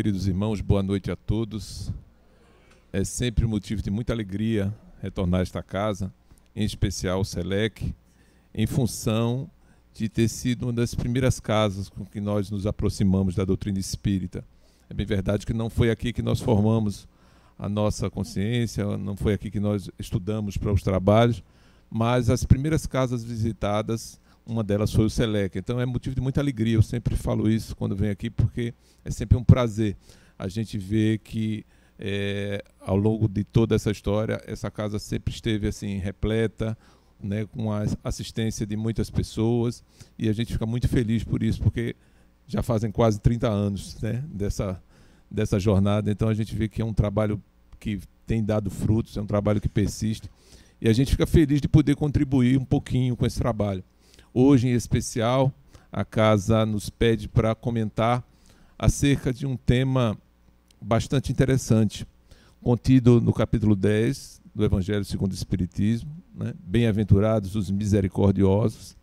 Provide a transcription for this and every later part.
queridos irmãos, boa noite a todos. É sempre motivo de muita alegria retornar a esta casa, em especial o SELEC, em função de ter sido uma das primeiras casas com que nós nos aproximamos da doutrina espírita. É bem verdade que não foi aqui que nós formamos a nossa consciência, não foi aqui que nós estudamos para os trabalhos, mas as primeiras casas visitadas, uma delas foi o SELEC. Então é motivo de muita alegria, eu sempre falo isso quando venho aqui, porque é sempre um prazer a gente ver que ao longo de toda essa história, essa casa sempre esteve assim repleta, né, com a assistência de muitas pessoas, e a gente fica muito feliz por isso, porque já fazem quase 30 anos, né, dessa jornada. Então a gente vê que é um trabalho que tem dado frutos, é um trabalho que persiste, e a gente fica feliz de poder contribuir um pouquinho com esse trabalho. Hoje, em especial, a casa nos pede para comentar acerca de um tema bastante interessante, contido no capítulo 10 do Evangelho segundo o Espiritismo, né? Bem-aventurados os misericordiosos.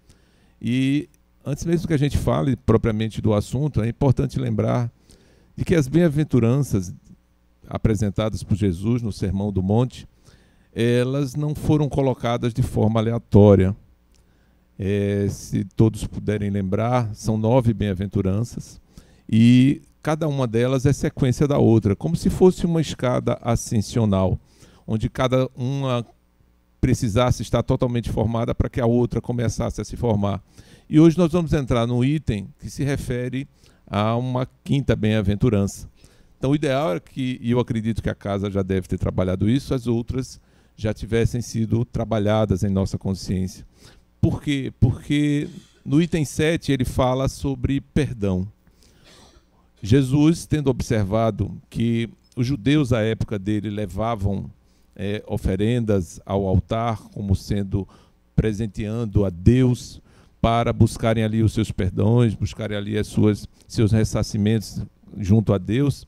E antes mesmo que a gente fale propriamente do assunto, é importante lembrar de que as bem-aventuranças apresentadas por Jesus no Sermão do Monte, elas não foram colocadas de forma aleatória. Se todos puderem lembrar, são 9 bem-aventuranças, e cada uma delas é sequência da outra, como se fosse uma escada ascensional, onde cada uma precisasse estar totalmente formada para que a outra começasse a se formar. E hoje nós vamos entrar num item que se refere a uma quinta bem-aventurança. Então o ideal é que, e eu acredito que a casa já deve ter trabalhado isso, as outras já tivessem sido trabalhadas em nossa consciência. Por quê? Porque no item 7 ele fala sobre perdão. Jesus, tendo observado que os judeus à época dele levavam oferendas ao altar, como sendo presenteando a Deus, para buscarem ali os seus perdões, buscarem ali seus ressarcimentos junto a Deus,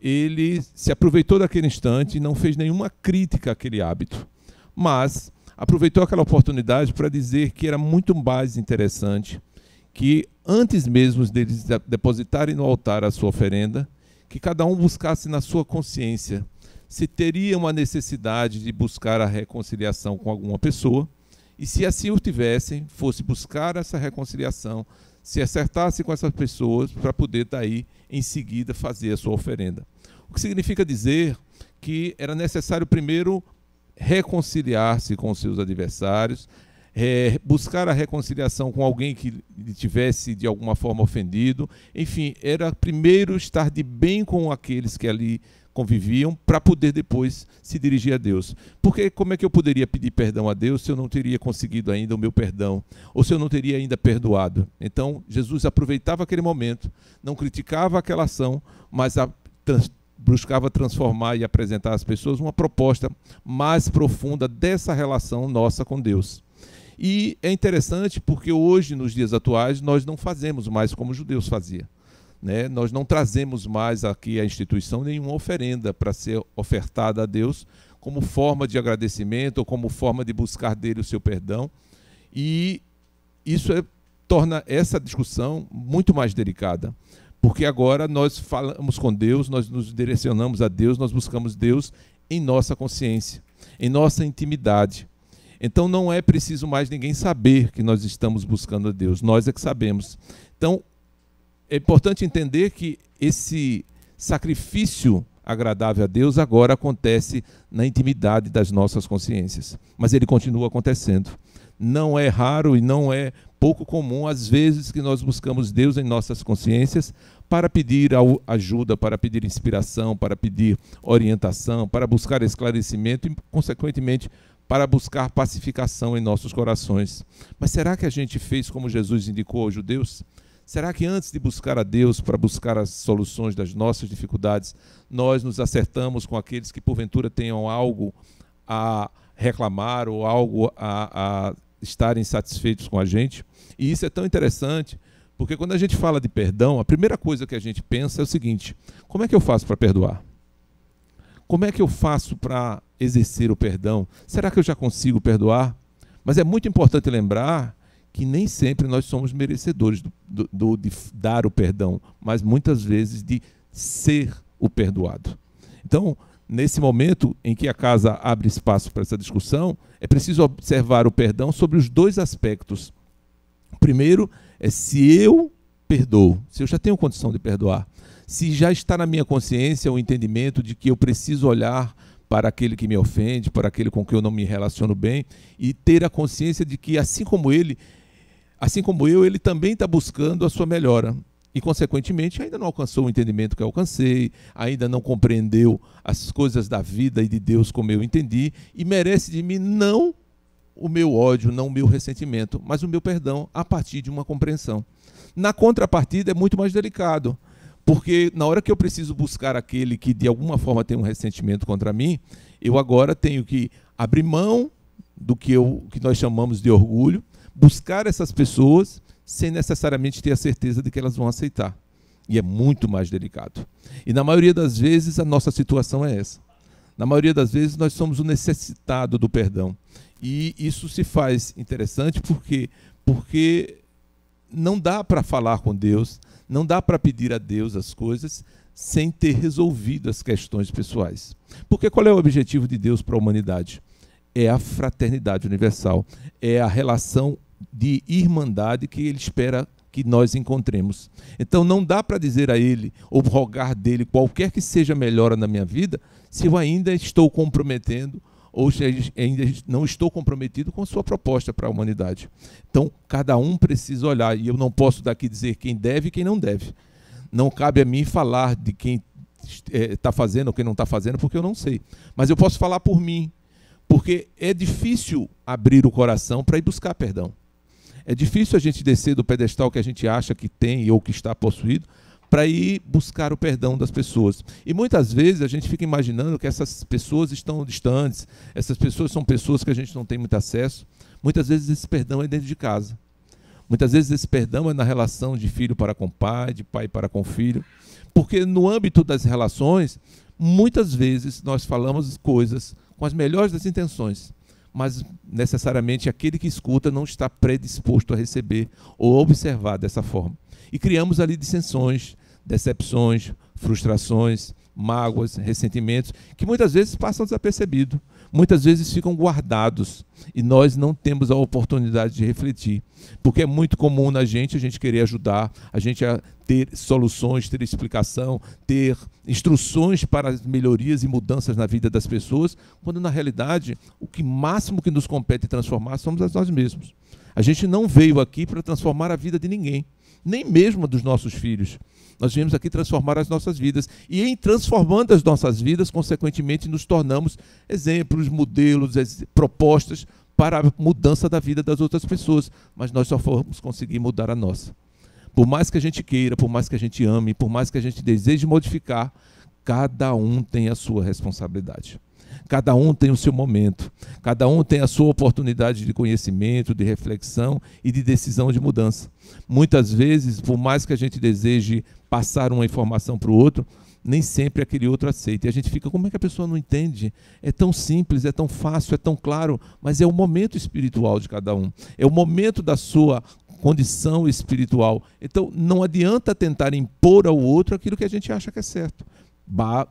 ele se aproveitou daquele instante e não fez nenhuma crítica àquele hábito, mas aproveitou aquela oportunidade para dizer que era muito mais interessante que, antes mesmo deles depositarem no altar a sua oferenda, que cada um buscasse na sua consciência se teria uma necessidade de buscar a reconciliação com alguma pessoa, e se assim o tivessem, fosse buscar essa reconciliação, se acertasse com essas pessoas para poder daí, em seguida, fazer a sua oferenda. O que significa dizer que era necessário primeiro reconciliar-se com os seus adversários, buscar a reconciliação com alguém que lhe tivesse de alguma forma ofendido. Enfim, era primeiro estar de bem com aqueles que ali conviviam, para poder depois se dirigir a Deus. Porque como é que eu poderia pedir perdão a Deus se eu não teria conseguido ainda o meu perdão, ou se eu não teria ainda perdoado? Então Jesus aproveitava aquele momento, não criticava aquela ação, mas buscava transformar e apresentar às pessoas uma proposta mais profunda dessa relação nossa com Deus. E é interessante porque hoje, nos dias atuais, nós não fazemos mais como os judeus faziam, né? Nós não trazemos mais aqui à instituição nenhuma oferenda para ser ofertada a Deus como forma de agradecimento ou como forma de buscar dele o seu perdão. E isso torna essa discussão muito mais delicada, porque agora nós falamos com Deus, nós nos direcionamos a Deus, nós buscamos Deus em nossa consciência, em nossa intimidade. Então não é preciso mais ninguém saber que nós estamos buscando a Deus, nós é que sabemos. Então é importante entender que esse sacrifício agradável a Deus agora acontece na intimidade das nossas consciências, mas ele continua acontecendo. Não é raro e não é pouco comum às vezes que nós buscamos Deus em nossas consciências para pedir ajuda, para pedir inspiração, para pedir orientação, para buscar esclarecimento e, consequentemente, para buscar pacificação em nossos corações. Mas será que a gente fez como Jesus indicou aos judeus? Será que antes de buscar a Deus para buscar as soluções das nossas dificuldades, nós nos acertamos com aqueles que porventura tenham algo a reclamar ou algo a estarem satisfeitos com a gente? E isso é tão interessante, porque quando a gente fala de perdão, a primeira coisa que a gente pensa é o seguinte: como é que eu faço para perdoar? Como é que eu faço para exercer o perdão? Será que eu já consigo perdoar? Mas é muito importante lembrar que nem sempre nós somos merecedores de dar o perdão, mas muitas vezes de ser o perdoado. Então, nesse momento em que a casa abre espaço para essa discussão, é preciso observar o perdão sobre os dois aspectos. O primeiro é se eu perdoo, se eu já tenho condição de perdoar, se já está na minha consciência o entendimento de que eu preciso olhar para aquele que me ofende, para aquele com quem eu não me relaciono bem, e ter a consciência de que, assim como eu, ele também está buscando a sua melhora. E, consequentemente, ainda não alcançou o entendimento que eu alcancei, ainda não compreendeu as coisas da vida e de Deus como eu entendi, e merece de mim não o meu ódio, não o meu ressentimento, mas o meu perdão a partir de uma compreensão. Na contrapartida, é muito mais delicado, porque na hora que eu preciso buscar aquele que de alguma forma tem um ressentimento contra mim, eu agora tenho que abrir mão do que nós chamamos de orgulho, buscar essas pessoas sem necessariamente ter a certeza de que elas vão aceitar. E é muito mais delicado. E na maioria das vezes a nossa situação é essa. Na maioria das vezes nós somos o necessitado do perdão. E isso se faz interessante porque não dá para falar com Deus, não dá para pedir a Deus as coisas sem ter resolvido as questões pessoais. Porque qual é o objetivo de Deus para a humanidade? É a fraternidade universal, é a relação de irmandade que Ele espera que nós encontremos. Então não dá para dizer a Ele, ou rogar dele qualquer que seja melhora na minha vida, se eu ainda estou comprometendo, ou se ainda não estou comprometido com a sua proposta para a humanidade. Então, cada um precisa olhar, e eu não posso daqui dizer quem deve e quem não deve. Não cabe a mim falar de quem está fazendo ou quem não está fazendo, porque eu não sei. Mas eu posso falar por mim, porque é difícil abrir o coração para ir buscar perdão. É difícil a gente descer do pedestal que a gente acha que tem ou que está possuído, para ir buscar o perdão das pessoas. E muitas vezes a gente fica imaginando que essas pessoas estão distantes, essas pessoas são pessoas que a gente não tem muito acesso. Muitas vezes esse perdão é dentro de casa. Muitas vezes esse perdão é na relação de filho para com pai, de pai para com filho. Porque no âmbito das relações, muitas vezes nós falamos coisas com as melhores das intenções, mas necessariamente aquele que escuta não está predisposto a receber ou a observar dessa forma. E criamos ali dissensões, decepções, frustrações, mágoas, ressentimentos, que muitas vezes passam desapercebidos, muitas vezes ficam guardados, e nós não temos a oportunidade de refletir, porque é muito comum na gente a gente querer ajudar, a gente a ter soluções, ter explicação, ter instruções para as melhorias e mudanças na vida das pessoas, quando na realidade o que máximo que nos compete transformar somos nós mesmos. A gente não veio aqui para transformar a vida de ninguém, nem mesmo a dos nossos filhos. Nós viemos aqui transformar as nossas vidas. E em transformando as nossas vidas, consequentemente, nos tornamos exemplos, modelos, propostas para a mudança da vida das outras pessoas. Mas nós só vamos conseguir mudar a nossa. Por mais que a gente queira, por mais que a gente ame, por mais que a gente deseje modificar, cada um tem a sua responsabilidade. Cada um tem o seu momento, cada um tem a sua oportunidade de conhecimento, de reflexão e de decisão de mudança. Muitas vezes, por mais que a gente deseje passar uma informação para o outro, nem sempre aquele outro aceita. E a gente fica, como é que a pessoa não entende? É tão simples, é tão fácil, é tão claro, mas é o momento espiritual de cada um, é o momento da sua condição espiritual. Então, não adianta tentar impor ao outro aquilo que a gente acha que é certo.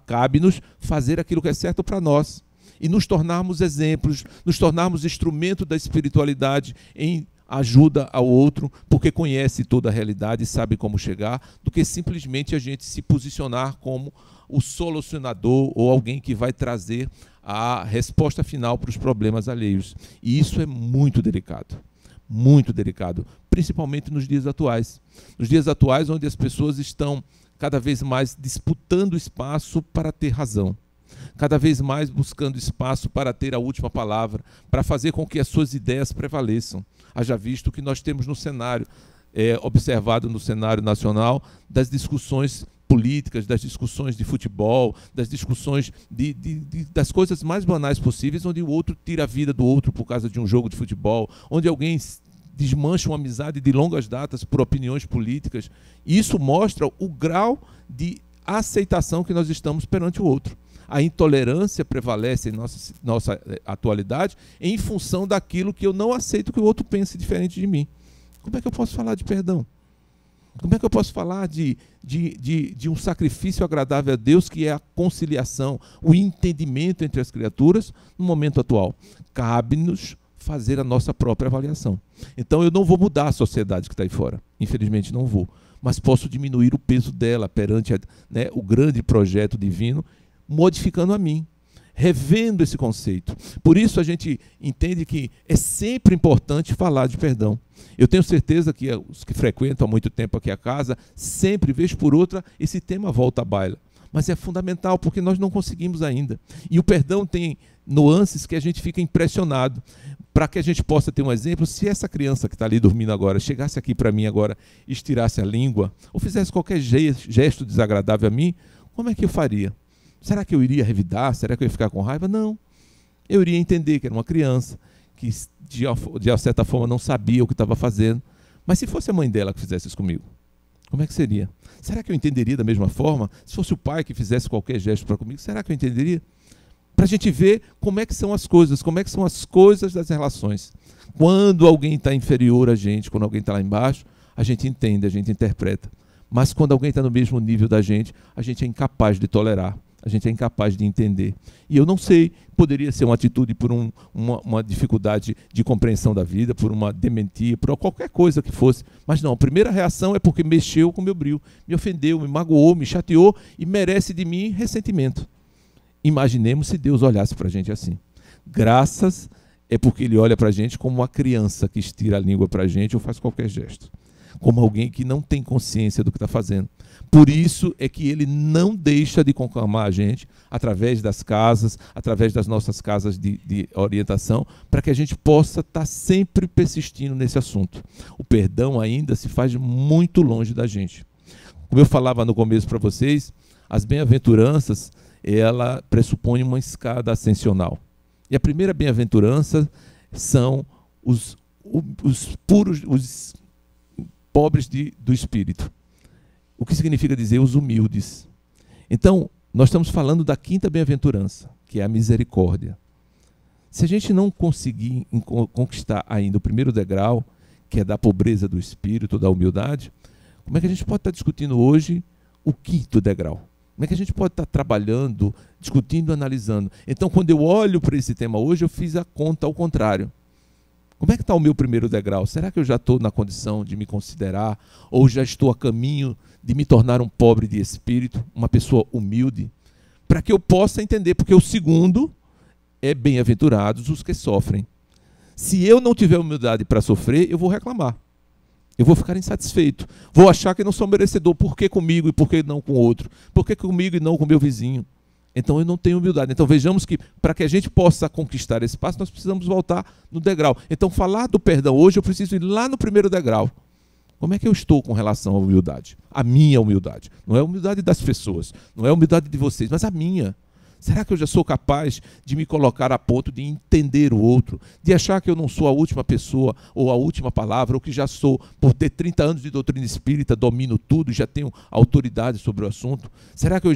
Cabe-nos fazer aquilo que é certo para nós e nos tornarmos exemplos, nos tornarmos instrumento da espiritualidade em ajuda ao outro, porque conhece toda a realidade e sabe como chegar, do que simplesmente a gente se posicionar como o solucionador ou alguém que vai trazer a resposta final para os problemas alheios. E isso é muito delicado, principalmente nos dias atuais. Nos dias atuais, onde as pessoas estão cada vez mais disputando espaço para ter razão, cada vez mais buscando espaço para ter a última palavra, para fazer com que as suas ideias prevaleçam. Haja visto que nós temos no cenário, observado no cenário nacional, das discussões políticas, das discussões de futebol, das discussões das coisas mais banais possíveis, onde o outro tira a vida do outro por causa de um jogo de futebol, onde alguém desmancha uma amizade de longas datas por opiniões políticas. Isso mostra o grau de aceitação que nós estamos perante o outro. A intolerância prevalece em nossa atualidade em função daquilo que eu não aceito que o outro pense diferente de mim. Como é que eu posso falar de perdão? Como é que eu posso falar de um sacrifício agradável a Deus, que é a conciliação, o entendimento entre as criaturas no momento atual? Cabe-nos fazer a nossa própria avaliação. Então eu não vou mudar a sociedade que está aí fora, infelizmente não vou, mas posso diminuir o peso dela perante o grande projeto divino, modificando a mim, revendo esse conceito. Por isso a gente entende que é sempre importante falar de perdão. Eu tenho certeza que os que frequentam há muito tempo aqui a casa, sempre, vez por outra, esse tema volta à baila. Mas é fundamental, porque nós não conseguimos ainda. E o perdão tem nuances que a gente fica impressionado. Para que a gente possa ter um exemplo, se essa criança que está ali dormindo agora, chegasse aqui para mim agora, estirasse a língua, ou fizesse qualquer gesto desagradável a mim, como é que eu faria? Será que eu iria revidar? Será que eu ia ficar com raiva? Não. Eu iria entender que era uma criança, que de uma certa forma não sabia o que estava fazendo. Mas se fosse a mãe dela que fizesse isso comigo, como é que seria? Será que eu entenderia da mesma forma? Se fosse o pai que fizesse qualquer gesto para comigo, será que eu entenderia? Para a gente ver como é que são as coisas, como é que são as coisas das relações. Quando alguém está inferior a gente, quando alguém está lá embaixo, a gente entende, a gente interpreta. Mas quando alguém está no mesmo nível da gente, a gente é incapaz de tolerar. A gente é incapaz de entender. E eu não sei, poderia ser uma atitude por uma dificuldade de compreensão da vida, por uma dementia, por qualquer coisa que fosse. Mas não, a primeira reação é porque mexeu com o meu brio, me ofendeu, me magoou, me chateou e merece de mim ressentimento. Imaginemos se Deus olhasse para a gente assim. Graças é porque Ele olha para a gente como uma criança que estira a língua para a gente ou faz qualquer gesto. Como alguém que não tem consciência do que está fazendo. Por isso é que Ele não deixa de conclamar a gente, através das casas, através das nossas casas de orientação, para que a gente possa estar sempre persistindo nesse assunto. O perdão ainda se faz muito longe da gente. Como eu falava no começo para vocês, as bem-aventuranças, ela pressupõe uma escada ascensional. E a primeira bem-aventurança são os puros, os pobres do espírito. O que significa dizer os humildes. Então, nós estamos falando da quinta bem-aventurança, que é a misericórdia. Se a gente não conseguir conquistar ainda o primeiro degrau, que é da pobreza do espírito, da humildade, como é que a gente pode estar discutindo hoje o quinto degrau? Como é que a gente pode estar trabalhando, discutindo, analisando? Então, quando eu olho para esse tema hoje, eu fiz a conta ao contrário. Como é que está o meu primeiro degrau? Será que eu já estou na condição de me considerar, ou já estou a caminho de me tornar um pobre de espírito, uma pessoa humilde? Para que eu possa entender, porque o segundo é bem-aventurados os que sofrem. Se eu não tiver humildade para sofrer, eu vou reclamar. Eu vou ficar insatisfeito. Vou achar que não sou merecedor. Por que comigo e por que não com o outro? Por que comigo e não com o meu vizinho? Então eu não tenho humildade. Então vejamos que para que a gente possa conquistar esse passo, nós precisamos voltar no degrau. Então falar do perdão hoje, eu preciso ir lá no primeiro degrau. Como é que eu estou com relação à humildade? A minha humildade. Não é a humildade das pessoas, não é a humildade de vocês, mas a minha. Será que eu já sou capaz de me colocar a ponto de entender o outro, de achar que eu não sou a última pessoa ou a última palavra, ou que já sou, por ter 30 anos de doutrina espírita, domino tudo, já tenho autoridade sobre o assunto? Será que eu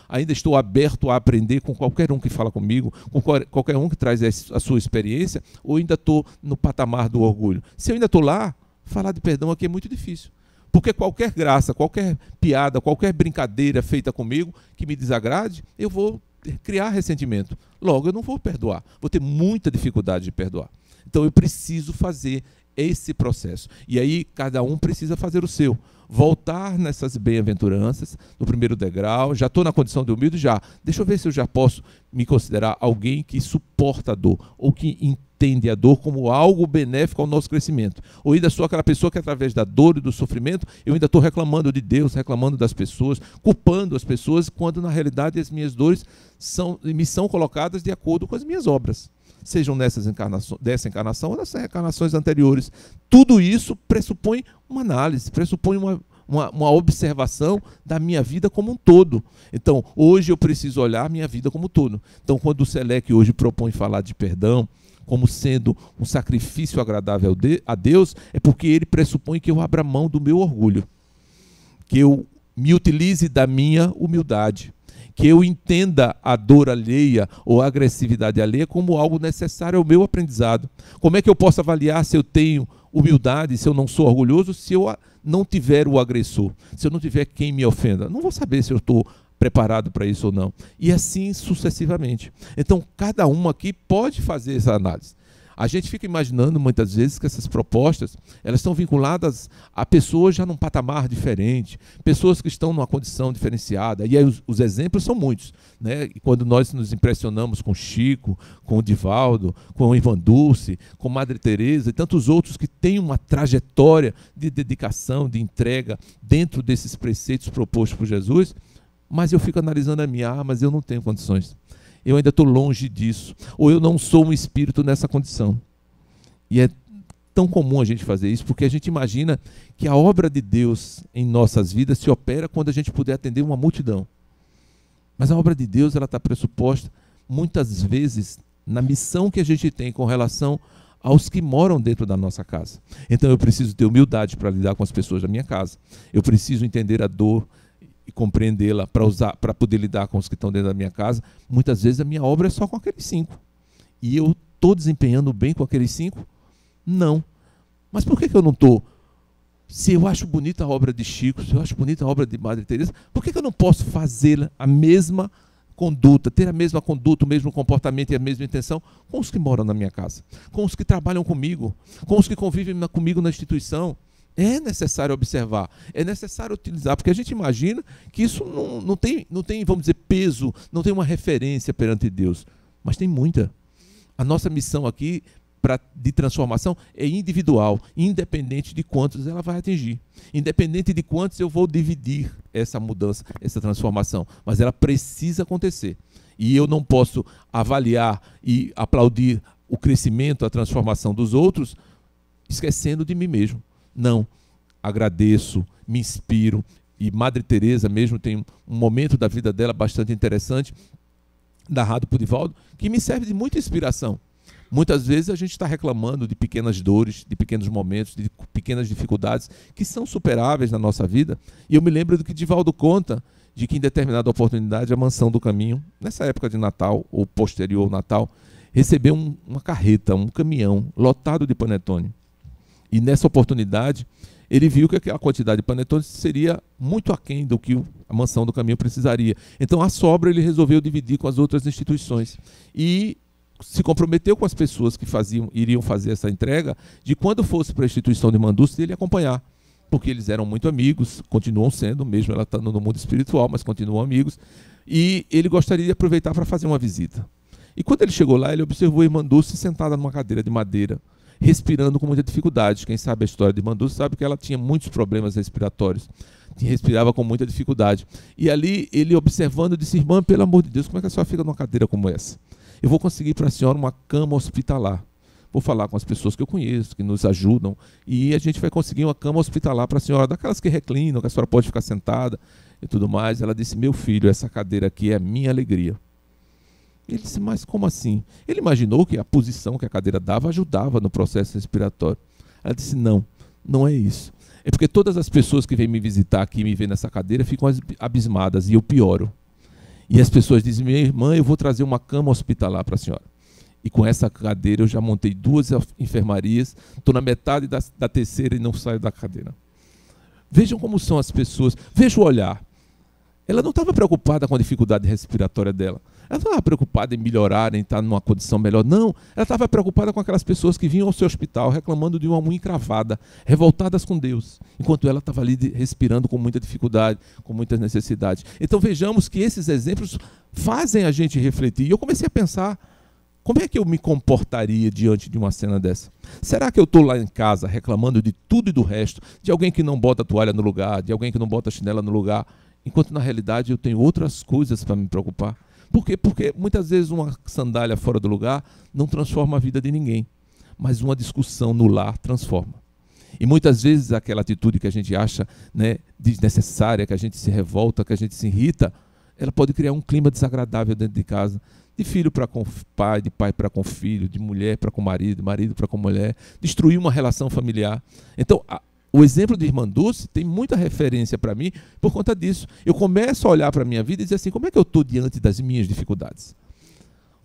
ainda estou aberto a aprender com qualquer um que fala comigo, com qualquer um que traz a sua experiência, ou ainda estou no patamar do orgulho? Se eu ainda estou lá, falar de perdão aqui é muito difícil. Porque qualquer graça, qualquer piada, qualquer brincadeira feita comigo que me desagrade, eu vou criar ressentimento. Logo, eu não vou perdoar. Vou ter muita dificuldade de perdoar. Então, eu preciso fazer esse processo. E aí, cada um precisa fazer o seu. Voltar nessas bem-aventuranças, no primeiro degrau. Já estou na condição de humilde? Já. Deixa eu ver se eu já posso me considerar alguém que suporta a dor, ou que entende a dor como algo benéfico ao nosso crescimento. Ou ainda sou aquela pessoa que, através da dor e do sofrimento, eu ainda estou reclamando de Deus, reclamando das pessoas, culpando as pessoas, quando na realidade as minhas dores me são colocadas de acordo com as minhas obras. Sejam dessa encarnação ou das reencarnações anteriores. Tudo isso pressupõe uma análise, pressupõe uma observação da minha vida como um todo. Então, hoje eu preciso olhar a minha vida como um todo. Então, quando o SELEC hoje propõe falar de perdão como sendo um sacrifício agradável a Deus, é porque ele pressupõe que eu abra mão do meu orgulho, que eu me utilize da minha humildade, que eu entenda a dor alheia ou a agressividade alheia como algo necessário ao meu aprendizado. Como é que eu posso avaliar se eu tenho humildade, se eu não sou orgulhoso, se eu não tiver o agressor, se eu não tiver quem me ofenda, não vou saber se eu estou preparado para isso ou não. E assim sucessivamente. Então, cada um aqui pode fazer essa análise. A gente fica imaginando muitas vezes que essas propostas, elas estão vinculadas a pessoas já num patamar diferente, pessoas que estão numa condição diferenciada. E aí os exemplos são muitos, né? E quando nós nos impressionamos com Chico, com o Divaldo, com o Ivan Dulce, com Madre Teresa e tantos outros que têm uma trajetória de dedicação, de entrega dentro desses preceitos propostos por Jesus, mas eu fico analisando a minha, mas eu não tenho condições. Eu ainda estou longe disso, ou eu não sou um espírito nessa condição. E é tão comum a gente fazer isso, porque a gente imagina que a obra de Deus em nossas vidas se opera quando a gente puder atender uma multidão. Mas a obra de Deus está pressuposta, muitas vezes, na missão que a gente tem com relação aos que moram dentro da nossa casa. Então eu preciso ter humildade para lidar com as pessoas da minha casa. Eu preciso entender a dor e compreendê-la para poder lidar com os que estão dentro da minha casa. Muitas vezes a minha obra é só com aqueles 5. E eu estou desempenhando bem com aqueles 5? Não. Mas por que eu não estou? Se eu acho bonita a obra de Chico, se eu acho bonita a obra de Madre Teresa, por que eu não posso fazer a mesma conduta, ter a mesma conduta, o mesmo comportamento e a mesma intenção com os que moram na minha casa, com os que trabalham comigo, com os que convivem comigo na instituição? É necessário observar, é necessário utilizar, porque a gente imagina que isso não tem, vamos dizer, peso, não tem uma referência perante Deus, mas tem muita. A nossa missão aqui de transformação é individual, independente de quantos ela vai atingir, independente de quantos eu vou dividir essa mudança, essa transformação, mas ela precisa acontecer. E eu não posso avaliar e aplaudir o crescimento, a transformação dos outros, esquecendo de mim mesmo. Não, agradeço, me inspiro, e Madre Teresa mesmo tem um momento da vida dela bastante interessante, narrado por Divaldo, que me serve de muita inspiração. Muitas vezes a gente está reclamando de pequenas dores, de pequenos momentos, de pequenas dificuldades que são superáveis na nossa vida, e eu me lembro do que Divaldo conta, de que em determinada oportunidade a Mansão do Caminho, nessa época de Natal, ou posterior ao Natal, recebeu uma carreta, um caminhão lotado de panetone. E nessa oportunidade, ele viu que aquela quantidade de panetone seria muito aquém do que a Mansão do Caminho precisaria. Então, a sobra ele resolveu dividir com as outras instituições. E se comprometeu com as pessoas que iriam fazer essa entrega, de quando fosse para a instituição de Mandúcia, ele acompanhar. Porque eles eram muito amigos, continuam sendo, mesmo ela estando no mundo espiritual, mas continuam amigos. E ele gostaria de aproveitar para fazer uma visita. E quando ele chegou lá, ele observou a Irmã Dulce sentada numa cadeira de madeira, respirando com muita dificuldade. Quem sabe a história de Irmã Dulce sabe que ela tinha muitos problemas respiratórios, respirava com muita dificuldade. E ali, ele observando, disse: irmã, pelo amor de Deus, como é que a senhora fica numa cadeira como essa? Eu vou conseguir para a senhora uma cama hospitalar. Vou falar com as pessoas que eu conheço, que nos ajudam, e a gente vai conseguir uma cama hospitalar para a senhora, daquelas que reclinam, que a senhora pode ficar sentada e tudo mais. Ela disse: meu filho, essa cadeira aqui é a minha alegria. Ele disse: mas como assim? Ele imaginou que a posição que a cadeira dava ajudava no processo respiratório. Ela disse: não, não é isso. É porque todas as pessoas que vêm me visitar aqui e me veem nessa cadeira ficam abismadas e eu pioro. E as pessoas dizem: minha irmã, eu vou trazer uma cama hospitalar para a senhora. E com essa cadeira eu já montei 2 enfermarias, estou na metade da terceira e não saio da cadeira. Vejam como são as pessoas, veja o olhar. Ela não estava preocupada com a dificuldade respiratória dela. Ela não estava preocupada em melhorar, em estar numa condição melhor. Não, ela estava preocupada com aquelas pessoas que vinham ao seu hospital reclamando de uma unha encravada, revoltadas com Deus, enquanto ela estava ali respirando com muita dificuldade, com muitas necessidades. Então vejamos que esses exemplos fazem a gente refletir. E eu comecei a pensar: como é que eu me comportaria diante de uma cena dessa? Será que eu estou lá em casa reclamando de tudo e do resto, de alguém que não bota a toalha no lugar, de alguém que não bota a chinela no lugar, enquanto na realidade eu tenho outras coisas para me preocupar? Por quê? Porque muitas vezes uma sandália fora do lugar não transforma a vida de ninguém, mas uma discussão no lar transforma. E muitas vezes aquela atitude que a gente acha, né, desnecessária, que a gente se revolta, que a gente se irrita, ela pode criar um clima desagradável dentro de casa, de filho para com pai, de pai para com filho, de mulher para com marido, de marido para com mulher, destruir uma relação familiar. Então, o exemplo de Irmã Dulce tem muita referência para mim por conta disso. Eu começo a olhar para a minha vida e dizer assim: como é que eu estou diante das minhas dificuldades?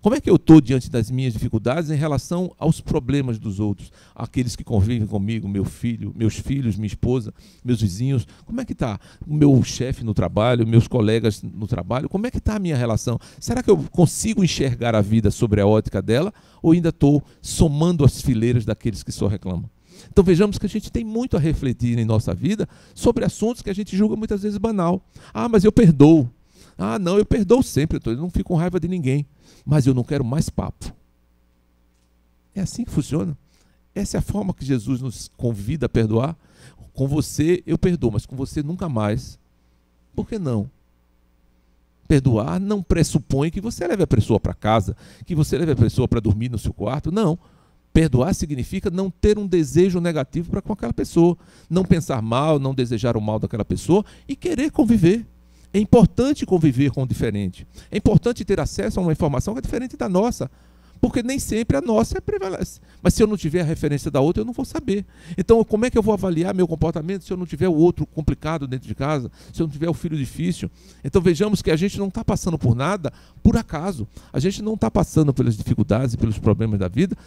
Como é que eu estou diante das minhas dificuldades em relação aos problemas dos outros? Aqueles que convivem comigo, meu filho, meus filhos, minha esposa, meus vizinhos. Como é que está o meu chefe no trabalho, meus colegas no trabalho? Como é que está a minha relação? Será que eu consigo enxergar a vida sobre a ótica dela? Ou ainda estou somando as fileiras daqueles que só reclamam? Então vejamos que a gente tem muito a refletir em nossa vida sobre assuntos que a gente julga muitas vezes banal. Ah, mas eu perdoo. Ah, não, eu perdoo sempre, eu não fico com raiva de ninguém. Mas eu não quero mais papo. É assim que funciona. Essa é a forma que Jesus nos convida a perdoar. Com você eu perdoo, mas com você nunca mais. Por que não? Perdoar não pressupõe que você leve a pessoa para casa, que você leve a pessoa para dormir no seu quarto. Não. Perdoar significa não ter um desejo negativo para com aquela pessoa. Não pensar mal, não desejar o mal daquela pessoa e querer conviver. É importante conviver com o diferente. É importante ter acesso a uma informação que é diferente da nossa. Porque nem sempre a nossa prevalece. Mas se eu não tiver a referência da outra, eu não vou saber. Então, como é que eu vou avaliar meu comportamento se eu não tiver o outro complicado dentro de casa? Se eu não tiver o filho difícil? Então, vejamos que a gente não está passando por nada por acaso. A gente não está passando pelas dificuldades e pelos problemas da vida,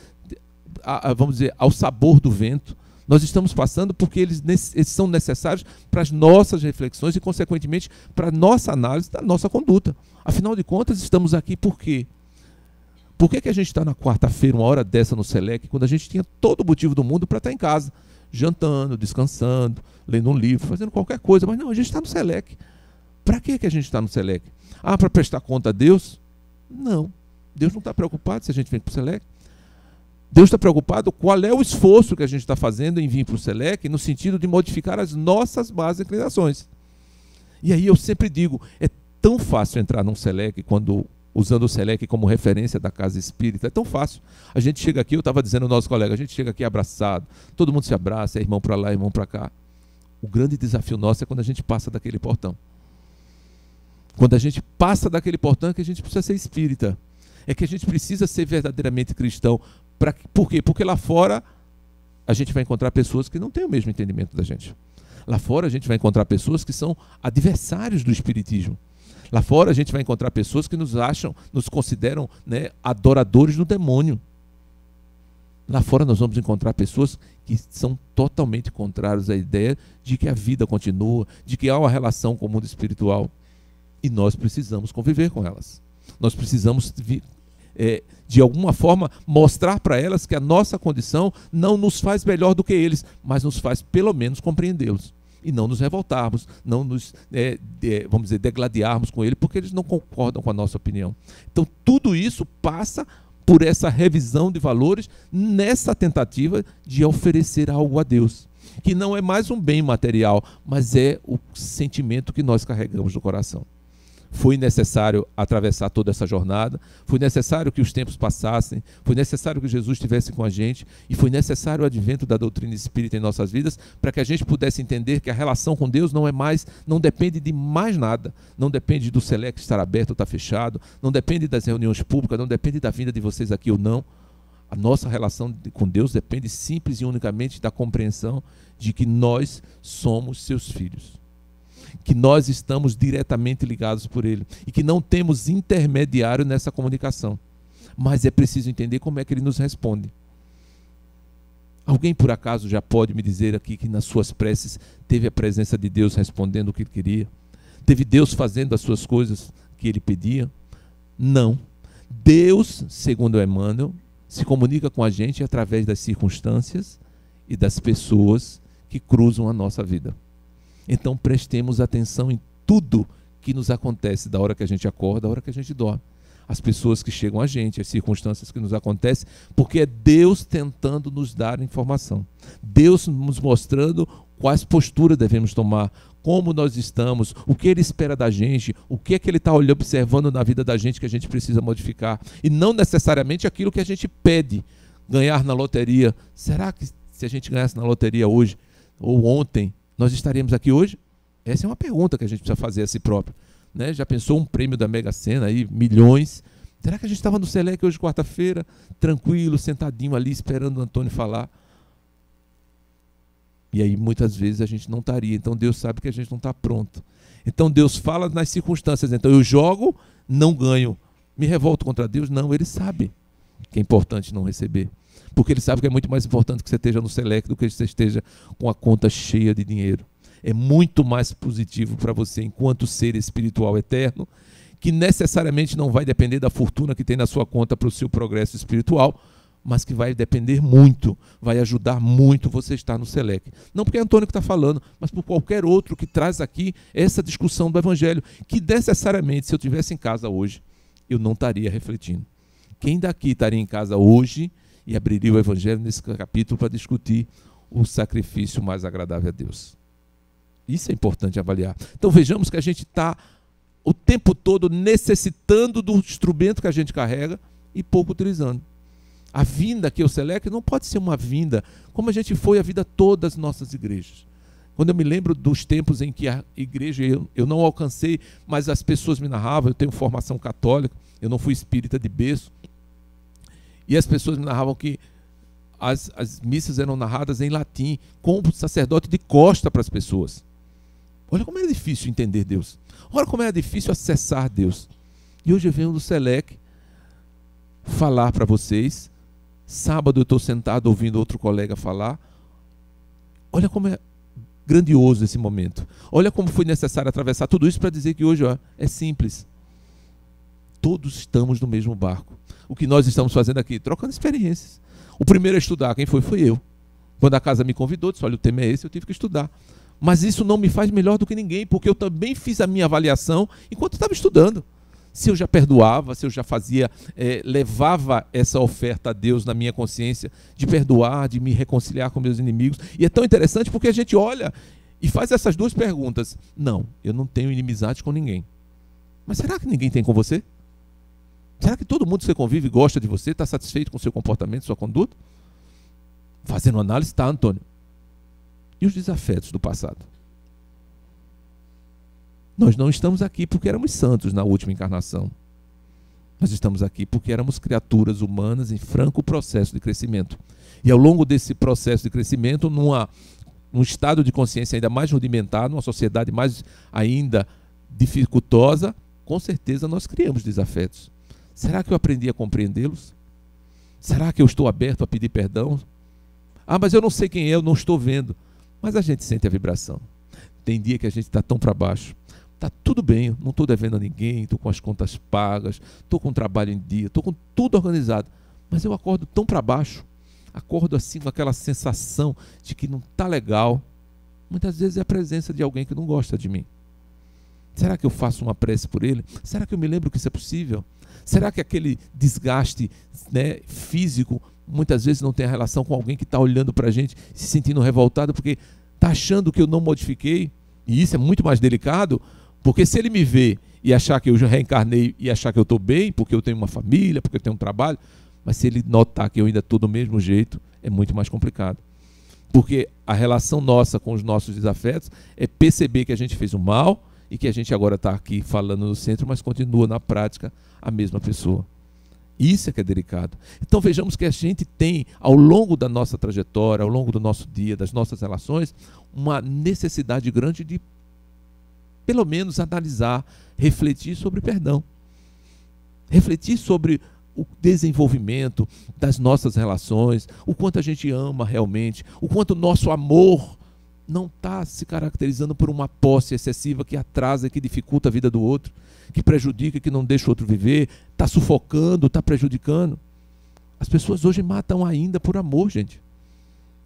vamos dizer, ao sabor do vento. Nós estamos passando porque eles são necessários para as nossas reflexões e, consequentemente, para a nossa análise da nossa conduta. Afinal de contas, estamos aqui por quê? Por que a gente está na quarta-feira, uma hora dessa no Selec, quando a gente tinha todo o motivo do mundo para estar em casa, jantando, descansando, lendo um livro, fazendo qualquer coisa? Mas não, a gente está no Selec. Para que a gente está no Selec? Ah, para prestar conta a Deus? Não. Deus não está preocupado se a gente vem para o Selec. Deus está preocupado qual é o esforço que a gente está fazendo em vir para o Selec no sentido de modificar as nossas bases e inclinações. E aí eu sempre digo, é tão fácil entrar num Selec, usando o Selec como referência da casa espírita, é tão fácil. A gente chega aqui, eu estava dizendo ao nosso colega, a gente chega aqui abraçado, todo mundo se abraça, é irmão para lá, irmão para cá. O grande desafio nosso é quando a gente passa daquele portão. Quando a gente passa daquele portão é que a gente precisa ser espírita. É que a gente precisa ser verdadeiramente cristão. Por quê? Porque lá fora a gente vai encontrar pessoas que não têm o mesmo entendimento da gente. Lá fora a gente vai encontrar pessoas que são adversários do espiritismo. Lá fora a gente vai encontrar pessoas que nos consideram, né, adoradores do demônio. Lá fora nós vamos encontrar pessoas que são totalmente contrárias à ideia de que a vida continua, de que há uma relação com o mundo espiritual. E nós precisamos conviver com elas. Nós precisamos de alguma forma mostrar para elas que a nossa condição não nos faz melhor do que eles, mas nos faz pelo menos compreendê-los e não nos revoltarmos, não nos, vamos dizer, degladiarmos com eles porque eles não concordam com a nossa opinião. Então tudo isso passa por essa revisão de valores nessa tentativa de oferecer algo a Deus, que não é mais um bem material, mas é o sentimento que nós carregamos no coração. Foi necessário atravessar toda essa jornada, foi necessário que os tempos passassem, foi necessário que Jesus estivesse com a gente e foi necessário o advento da doutrina espírita em nossas vidas para que a gente pudesse entender que a relação com Deus não depende de mais nada, não depende do Selec estar aberto ou estar fechado, não depende das reuniões públicas, não depende da vinda de vocês aqui ou não. A nossa relação com Deus depende simples e unicamente da compreensão de que nós somos seus filhos, que nós estamos diretamente ligados por Ele e que não temos intermediário nessa comunicação. Mas é preciso entender como é que Ele nos responde. Alguém por acaso já pode me dizer aqui que nas suas preces teve a presença de Deus respondendo o que Ele queria? Teve Deus fazendo as suas coisas que Ele pedia? Não. Deus, segundo Emmanuel, se comunica com a gente através das circunstâncias e das pessoas que cruzam a nossa vida. Então prestemos atenção em tudo que nos acontece da hora que a gente acorda, da hora que a gente dorme. As pessoas que chegam a gente, as circunstâncias que nos acontecem, porque é Deus tentando nos dar informação. Deus nos mostrando quais posturas devemos tomar, como nós estamos, o que Ele espera da gente, o que é que Ele está observando na vida da gente que a gente precisa modificar. E não necessariamente aquilo que a gente pede, ganhar na loteria. Será que se a gente ganhasse na loteria hoje ou ontem, nós estaremos aqui hoje? Essa é uma pergunta que a gente precisa fazer a si próprio. Né? Já pensou um prêmio da Mega Sena aí, milhões? Será que a gente estava no Selec hoje, quarta-feira, tranquilo, sentadinho ali, esperando o Antônio falar? E aí muitas vezes a gente não estaria. Então Deus sabe que a gente não está pronto. Então Deus fala nas circunstâncias. Então eu jogo, não ganho. Me revolto contra Deus? Não, ele sabe que é importante não receber. Porque ele sabe que é muito mais importante que você esteja no Select do que você esteja com a conta cheia de dinheiro. É muito mais positivo para você, enquanto ser espiritual eterno, que necessariamente não vai depender da fortuna que tem na sua conta para o seu progresso espiritual, mas que vai depender muito, vai ajudar muito você estar no Select. Não porque é Antônio que está falando, mas por qualquer outro que traz aqui essa discussão do Evangelho, que necessariamente, se eu estivesse em casa hoje, eu não estaria refletindo. Quem daqui estaria em casa hoje e abriria o Evangelho nesse capítulo para discutir o sacrifício mais agradável a Deus? Isso é importante avaliar. Então vejamos que a gente está o tempo todo necessitando do instrumento que a gente carrega e pouco utilizando. A vinda aqui ao Select não pode ser uma vinda como a gente foi a vida toda das nossas igrejas. Quando eu me lembro dos tempos em que a igreja, eu não alcancei, mas as pessoas me narravam, eu tenho formação católica, eu não fui espírita de berço, e as pessoas me narravam que as missas eram narradas em latim, com o sacerdote de costa para as pessoas. Olha como era difícil entender Deus. Olha como era difícil acessar Deus. E hoje eu venho do Select falar para vocês. Sábado eu estou sentado ouvindo outro colega falar. Olha como é grandioso esse momento. Olha como foi necessário atravessar tudo isso para dizer que hoje é simples. Todos estamos no mesmo barco. O que nós estamos fazendo aqui? Trocando experiências. O primeiro a estudar, quem foi? Foi eu. Quando a casa me convidou, disse, olha, o tema é esse, eu tive que estudar. Mas isso não me faz melhor do que ninguém, porque eu também fiz a minha avaliação enquanto estava estudando. Se eu já perdoava, se eu já fazia, levava essa oferta a Deus na minha consciência, de perdoar, de me reconciliar com meus inimigos. E é tão interessante porque a gente olha e faz essas duas perguntas. Não, eu não tenho inimizade com ninguém. Mas será que ninguém tem com você? Será que todo mundo que você convive gosta de você, está satisfeito com o seu comportamento, sua conduta? Fazendo análise, tá, Antônio? E os desafetos do passado? Nós não estamos aqui porque éramos santos na última encarnação. Nós estamos aqui porque éramos criaturas humanas em franco processo de crescimento. E ao longo desse processo de crescimento, num estado de consciência ainda mais rudimentar, numa sociedade mais ainda dificultosa, com certeza nós criamos desafetos. Será que eu aprendi a compreendê-los? Será que eu estou aberto a pedir perdão? Ah, mas eu não sei quem é, eu não estou vendo. Mas a gente sente a vibração. Tem dia que a gente está tão para baixo. Está tudo bem, eu não estou devendo a ninguém, estou com as contas pagas, estou com o trabalho em dia, estou com tudo organizado. Mas eu acordo tão para baixo, acordo assim com aquela sensação de que não está legal. Muitas vezes é a presença de alguém que não gosta de mim. Será que eu faço uma prece por ele? Será que eu me lembro que isso é possível? Será que aquele desgaste, físico muitas vezes não tem a relação com alguém que está olhando para a gente, se sentindo revoltado porque está achando que eu não modifiquei? E isso é muito mais delicado, porque se ele me vê e achar que eu já reencarnei e achar que eu estou bem, porque eu tenho uma família, porque eu tenho um trabalho, mas se ele notar que eu ainda estou do mesmo jeito, é muito mais complicado. Porque a relação nossa com os nossos desafetos é perceber que a gente fez o mal e que a gente agora está aqui falando no centro, mas continua na prática a mesma pessoa. Isso é que é delicado. Então vejamos que a gente tem, ao longo da nossa trajetória, ao longo do nosso dia, das nossas relações, uma necessidade grande de, pelo menos, analisar, refletir sobre perdão. Refletir sobre o desenvolvimento das nossas relações, o quanto a gente ama realmente, o quanto o nosso amor não está se caracterizando por uma posse excessiva que atrasa e que dificulta a vida do outro, que prejudica, que não deixa o outro viver, está sufocando, está prejudicando. As pessoas hoje matam ainda por amor, gente.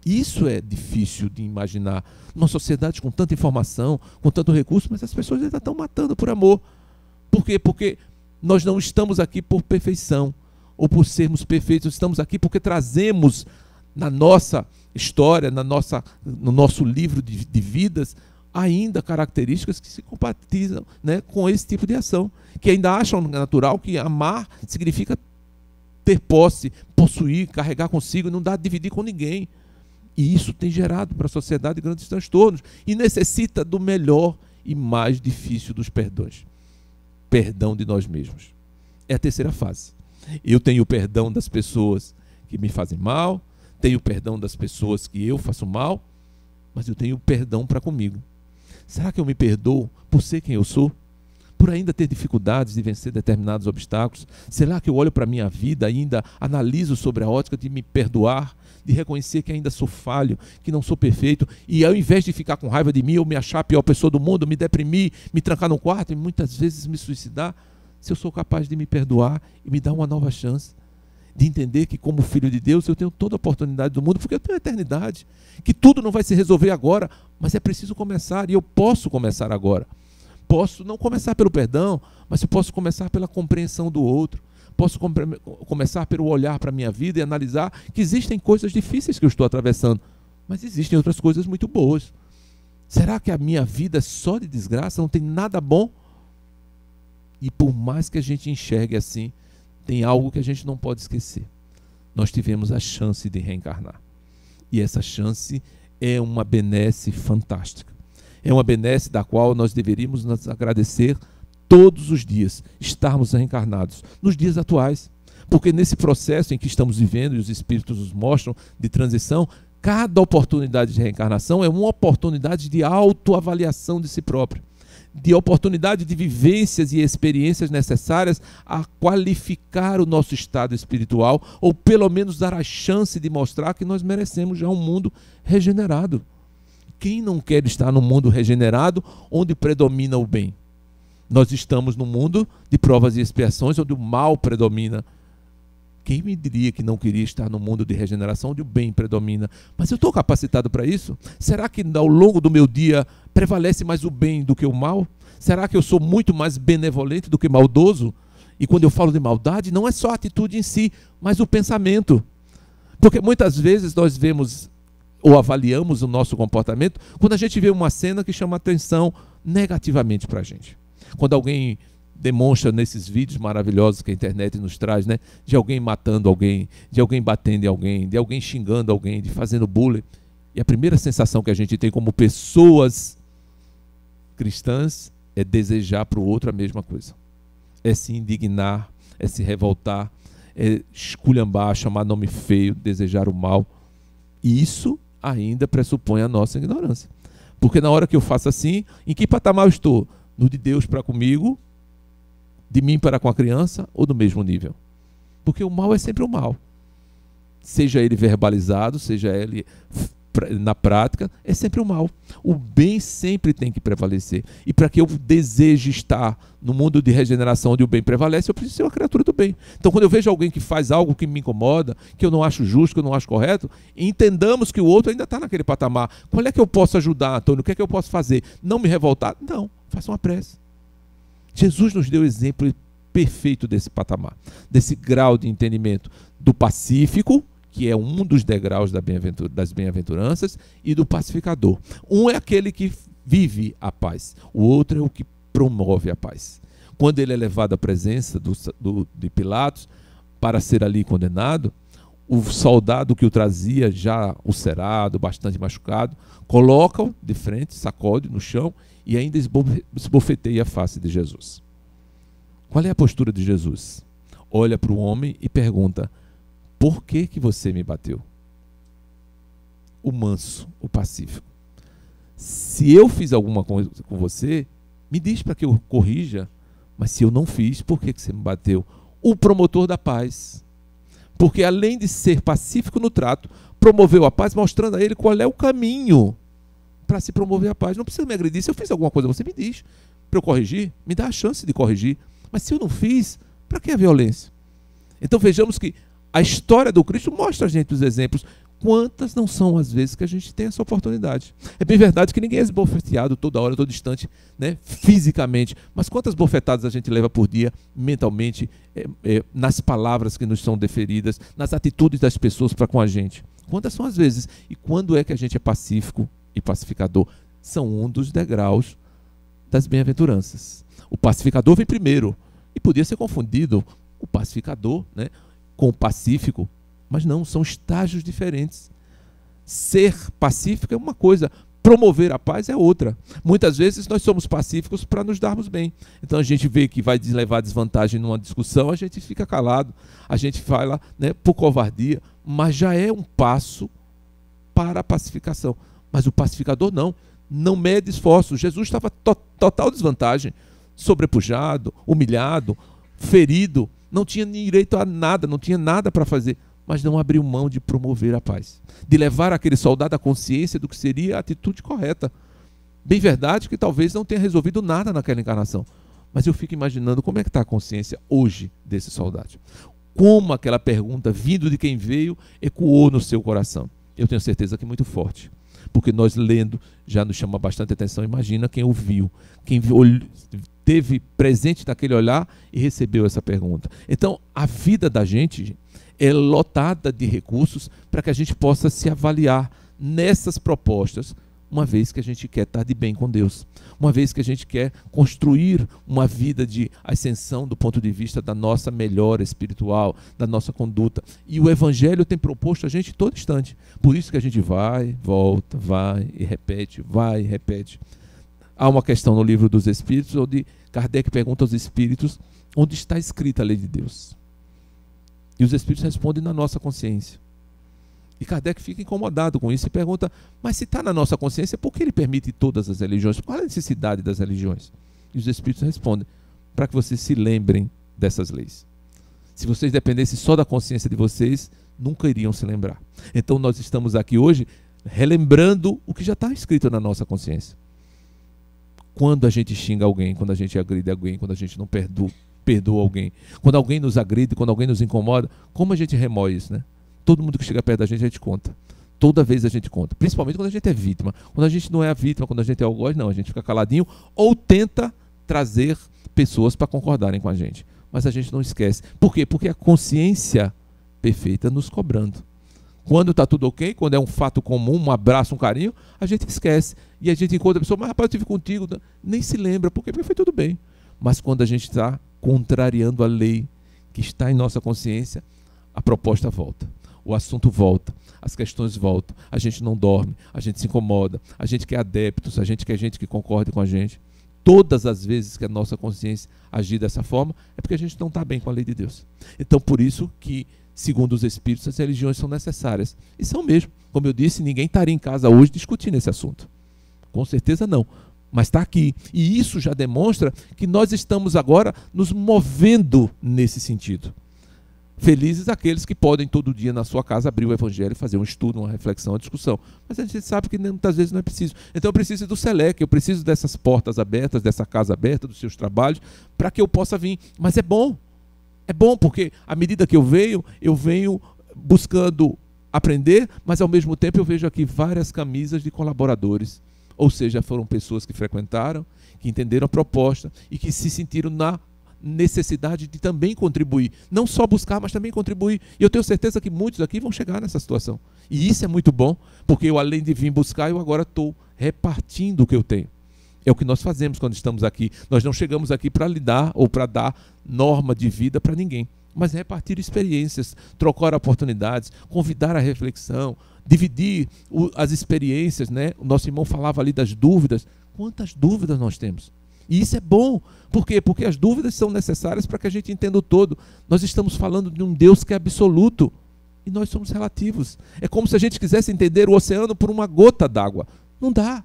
Isso é difícil de imaginar. Numa sociedade com tanta informação, com tanto recurso, mas as pessoas ainda estão matando por amor. Por quê? Porque nós não estamos aqui por perfeição, ou por sermos perfeitos, estamos aqui porque trazemos na nossa história, no nosso livro de vidas, ainda características que se compatizam, com esse tipo de ação, que ainda acham natural que amar significa ter posse, possuir, carregar consigo e não dar a dividir com ninguém. E isso tem gerado para a sociedade grandes transtornos e necessita do melhor e mais difícil dos perdões. Perdão de nós mesmos. É a terceira fase. Eu tenho o perdão das pessoas que me fazem mal, tenho o perdão das pessoas que eu faço mal, mas eu tenho o perdão para comigo. Será que eu me perdoo por ser quem eu sou? por ainda ter dificuldades de vencer determinados obstáculos? Será que eu olho para a minha vida e ainda analiso sobre a ótica de me perdoar, de reconhecer que ainda sou falho, que não sou perfeito, e ao invés de ficar com raiva de mim, ou me achar a pior pessoa do mundo, me deprimir, me trancar no quarto e muitas vezes me suicidar, se eu sou capaz de me perdoar e me dar uma nova chance, de entender que como filho de Deus eu tenho toda a oportunidade do mundo, porque eu tenho a eternidade, que tudo não vai se resolver agora, mas é preciso começar, e eu posso começar agora. Posso não começar pelo perdão, mas eu posso começar pela compreensão do outro. Posso começar pelo olhar para a minha vida e analisar que existem coisas difíceis que eu estou atravessando, mas existem outras coisas muito boas. Será que a minha vida é só de desgraça, não tem nada bom? E por mais que a gente enxergue assim, tem algo que a gente não pode esquecer. Nós tivemos a chance de reencarnar. E essa chance é uma benesse fantástica. É uma benesse da qual nós deveríamos nos agradecer todos os dias, estarmos reencarnados, nos dias atuais. Porque nesse processo em que estamos vivendo, e os espíritos nos mostram, de transição, cada oportunidade de reencarnação é uma oportunidade de autoavaliação de si próprio, de oportunidade de vivências e experiências necessárias a qualificar o nosso estado espiritual, ou pelo menos dar a chance de mostrar que nós merecemos já um mundo regenerado. Quem não quer estar num mundo regenerado onde predomina o bem? Nós estamos num mundo de provas e expiações onde o mal predomina. Quem me diria que não queria estar num mundo de regeneração onde o bem predomina? Mas eu estou capacitado para isso? Será que ao longo do meu dia prevalece mais o bem do que o mal? Será que eu sou muito mais benevolente do que maldoso? E quando eu falo de maldade, não é só a atitude em si, mas o pensamento. Porque muitas vezes nós vemos ou avaliamos o nosso comportamento quando a gente vê uma cena que chama atenção negativamente para a gente. Quando alguém demonstra nesses vídeos maravilhosos que a internet nos traz, né, de alguém matando alguém, de alguém batendo em alguém, de alguém xingando alguém, de fazendo bullying. E a primeira sensação que a gente tem como pessoas cristãs é desejar para o outro a mesma coisa. É se indignar, é se revoltar, é esculhambar, chamar nome feio, desejar o mal. E isso ainda pressupõe a nossa ignorância. Porque na hora que eu faço assim, em que patamar eu estou? No de Deus para comigo, de mim para com a criança, ou do mesmo nível? Porque o mal é sempre o mal. Seja ele verbalizado, seja ele na prática, é sempre o mal. O bem sempre tem que prevalecer. E para que eu deseje estar no mundo de regeneração onde o bem prevalece, eu preciso ser uma criatura do bem. Então, quando eu vejo alguém que faz algo que me incomoda, que eu não acho justo, que eu não acho correto, entendamos que o outro ainda está naquele patamar. Qual é que eu posso ajudar, Antônio? O que é que eu posso fazer? Não me revoltar? Não, faça uma prece. Jesus nos deu o exemplo perfeito desse patamar, desse grau de entendimento do pacífico, que é um dos degraus das bem-aventuranças, e do pacificador. Um é aquele que vive a paz, o outro é o que promove a paz. Quando ele é levado à presença de Pilatos para ser ali condenado, o soldado que o trazia já ulcerado, bastante machucado, coloca-o de frente, sacode no chão e ainda esbofeteia a face de Jesus. Qual é a postura de Jesus? Olha para o homem e pergunta: por que que você me bateu? O manso, o pacífico. Se eu fiz alguma coisa com você, me diz para que eu corrija. Mas se eu não fiz, por que que você me bateu? O promotor da paz. Porque além de ser pacífico no trato, promoveu a paz, mostrando a ele qual é o caminho para se promover a paz. Não precisa me agredir. Se eu fiz alguma coisa, você me diz para eu corrigir. Me dá a chance de corrigir. Mas se eu não fiz, para que a violência? Então vejamos que a história do Cristo mostra a gente os exemplos. Quantas não são as vezes que a gente tem essa oportunidade? É bem verdade que ninguém é esbofeteado toda hora, todo instante, né, fisicamente. Mas quantas bofetadas a gente leva por dia, mentalmente, nas palavras que nos são deferidas, nas atitudes das pessoas para com a gente? Quantas são as vezes? E quando é que a gente é pacífico e pacificador? São um dos degraus das bem-aventuranças. O pacificador vem primeiro. E podia ser confundido o pacificador, né, com o pacífico, mas não, são estágios diferentes. Ser pacífico é uma coisa, promover a paz é outra. Muitas vezes nós somos pacíficos para nos darmos bem. Então a gente vê que vai levar desvantagem numa discussão, a gente fica calado, a gente fala, né, por covardia, mas já é um passo para a pacificação. Mas o pacificador não mede esforços. Jesus estava total desvantagem. sobrepujado, humilhado, ferido, não tinha direito a nada, não tinha nada para fazer, mas não abriu mão de promover a paz, de levar aquele soldado à consciência do que seria a atitude correta. Bem verdade que talvez não tenha resolvido nada naquela encarnação, mas eu fico imaginando como é que está a consciência hoje desse soldado. Como aquela pergunta, vindo de quem veio, ecoou no seu coração. Eu tenho certeza que muito forte, porque nós lendo já nos chama bastante atenção. Imagina quem ouviu, quem teve presente naquele olhar e recebeu essa pergunta. Então, a vida da gente é lotada de recursos para que a gente possa se avaliar nessas propostas, uma vez que a gente quer estar de bem com Deus, uma vez que a gente quer construir uma vida de ascensão do ponto de vista da nossa melhora espiritual, da nossa conduta. E o Evangelho tem proposto a gente todo instante. Por isso que a gente vai, volta, vai e repete, vai e repete. Há uma questão no Livro dos Espíritos, onde Kardec pergunta aos espíritos onde está escrita a lei de Deus. E os espíritos respondem na nossa consciência. E Kardec fica incomodado com isso e pergunta, mas se está na nossa consciência, por que ele permite todas as religiões? Qual é a necessidade das religiões? E os espíritos respondem, para que vocês se lembrem dessas leis. Se vocês dependessem só da consciência de vocês, nunca iriam se lembrar. Então nós estamos aqui hoje relembrando o que já está escrito na nossa consciência. Quando a gente xinga alguém, quando a gente agride alguém, quando a gente não perdoa alguém, quando alguém nos agride, quando alguém nos incomoda, como a gente remoe isso, né? Todo mundo que chega perto da gente, a gente conta. Toda vez a gente conta. Principalmente quando a gente é vítima. Quando a gente não é a vítima, quando a gente é o algoz, não. A gente fica caladinho ou tenta trazer pessoas para concordarem com a gente. Mas a gente não esquece. Por quê? Porque a consciência perfeita nos cobrando. Quando está tudo ok, quando é um fato comum, um abraço, um carinho, a gente esquece. E a gente encontra a pessoa, mas rapaz, eu estive contigo. Nem se lembra. Por quê? Porque foi tudo bem. Mas quando a gente está contrariando a lei que está em nossa consciência, a proposta volta. O assunto volta, as questões voltam, a gente não dorme, a gente se incomoda, a gente quer adeptos, a gente quer gente que concorde com a gente. Todas as vezes que a nossa consciência agir dessa forma, é porque a gente não está bem com a lei de Deus. Então, por isso que, segundo os Espíritos, as religiões são necessárias. E são mesmo. Como eu disse, ninguém estaria em casa hoje discutindo esse assunto. Com certeza não. Mas está aqui. E isso já demonstra que nós estamos agora nos movendo nesse sentido. Felizes aqueles que podem todo dia na sua casa abrir o Evangelho e fazer um estudo, uma reflexão, uma discussão. Mas a gente sabe que muitas vezes não é preciso. Então eu preciso do SELEC, eu preciso dessas portas abertas, dessa casa aberta, dos seus trabalhos, para que eu possa vir. Mas é bom. É bom porque à medida que eu venho buscando aprender, mas ao mesmo tempo eu vejo aqui várias camisas de colaboradores. Ou seja, foram pessoas que frequentaram, que entenderam a proposta e que se sentiram na necessidade de também contribuir, não só buscar, mas também contribuir. E eu tenho certeza que muitos aqui vão chegar nessa situação. E isso é muito bom, porque eu, além de vir buscar, eu agora estou repartindo o que eu tenho. É o que nós fazemos quando estamos aqui. Nós não chegamos aqui para lidar ou para dar norma de vida para ninguém, mas repartir experiências, trocar oportunidades, convidar a reflexão, dividir as experiências, né? O nosso irmão falava ali das dúvidas. Quantas dúvidas nós temos? E isso é bom. Por quê? Porque as dúvidas são necessárias para que a gente entenda o todo. Nós estamos falando de um Deus que é absoluto e nós somos relativos. É como se a gente quisesse entender o oceano por uma gota d'água. Não dá.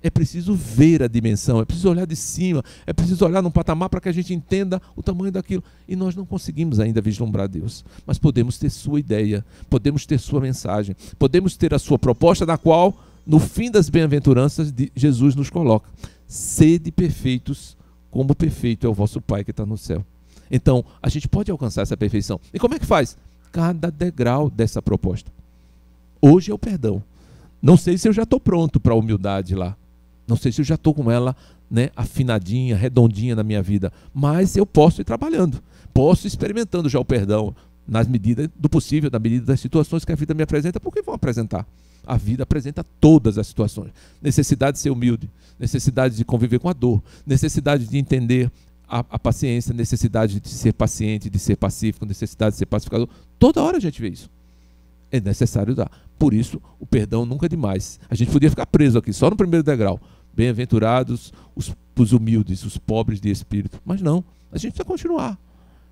É preciso ver a dimensão, é preciso olhar de cima, é preciso olhar num patamar para que a gente entenda o tamanho daquilo. E nós não conseguimos ainda vislumbrar Deus. Mas podemos ter sua ideia, podemos ter sua mensagem, podemos ter a sua proposta, na qual, no fim das bem-aventuranças, Jesus nos coloca. Sede perfeitos, como perfeito é o vosso Pai que está no céu. Então, a gente pode alcançar essa perfeição. E como é que faz? Cada degrau dessa proposta. Hoje é o perdão. Não sei se eu já estou pronto para a humildade lá. Não sei se eu já estou com ela, né, afinadinha, redondinha na minha vida. Mas eu posso ir trabalhando. Posso ir experimentando já o perdão, nas medidas do possível, na medida das situações que a vida me apresenta. Porque vão apresentar. A vida apresenta todas as situações. Necessidade de ser humilde, necessidade de conviver com a dor, necessidade de entender a paciência, necessidade de ser paciente, de ser pacífico, necessidade de ser pacificador. Toda hora a gente vê isso. É necessário dar. Por isso, o perdão nunca é demais. A gente podia ficar preso aqui, só no primeiro degrau. Bem-aventurados os humildes, os pobres de espírito. Mas não, a gente precisa continuar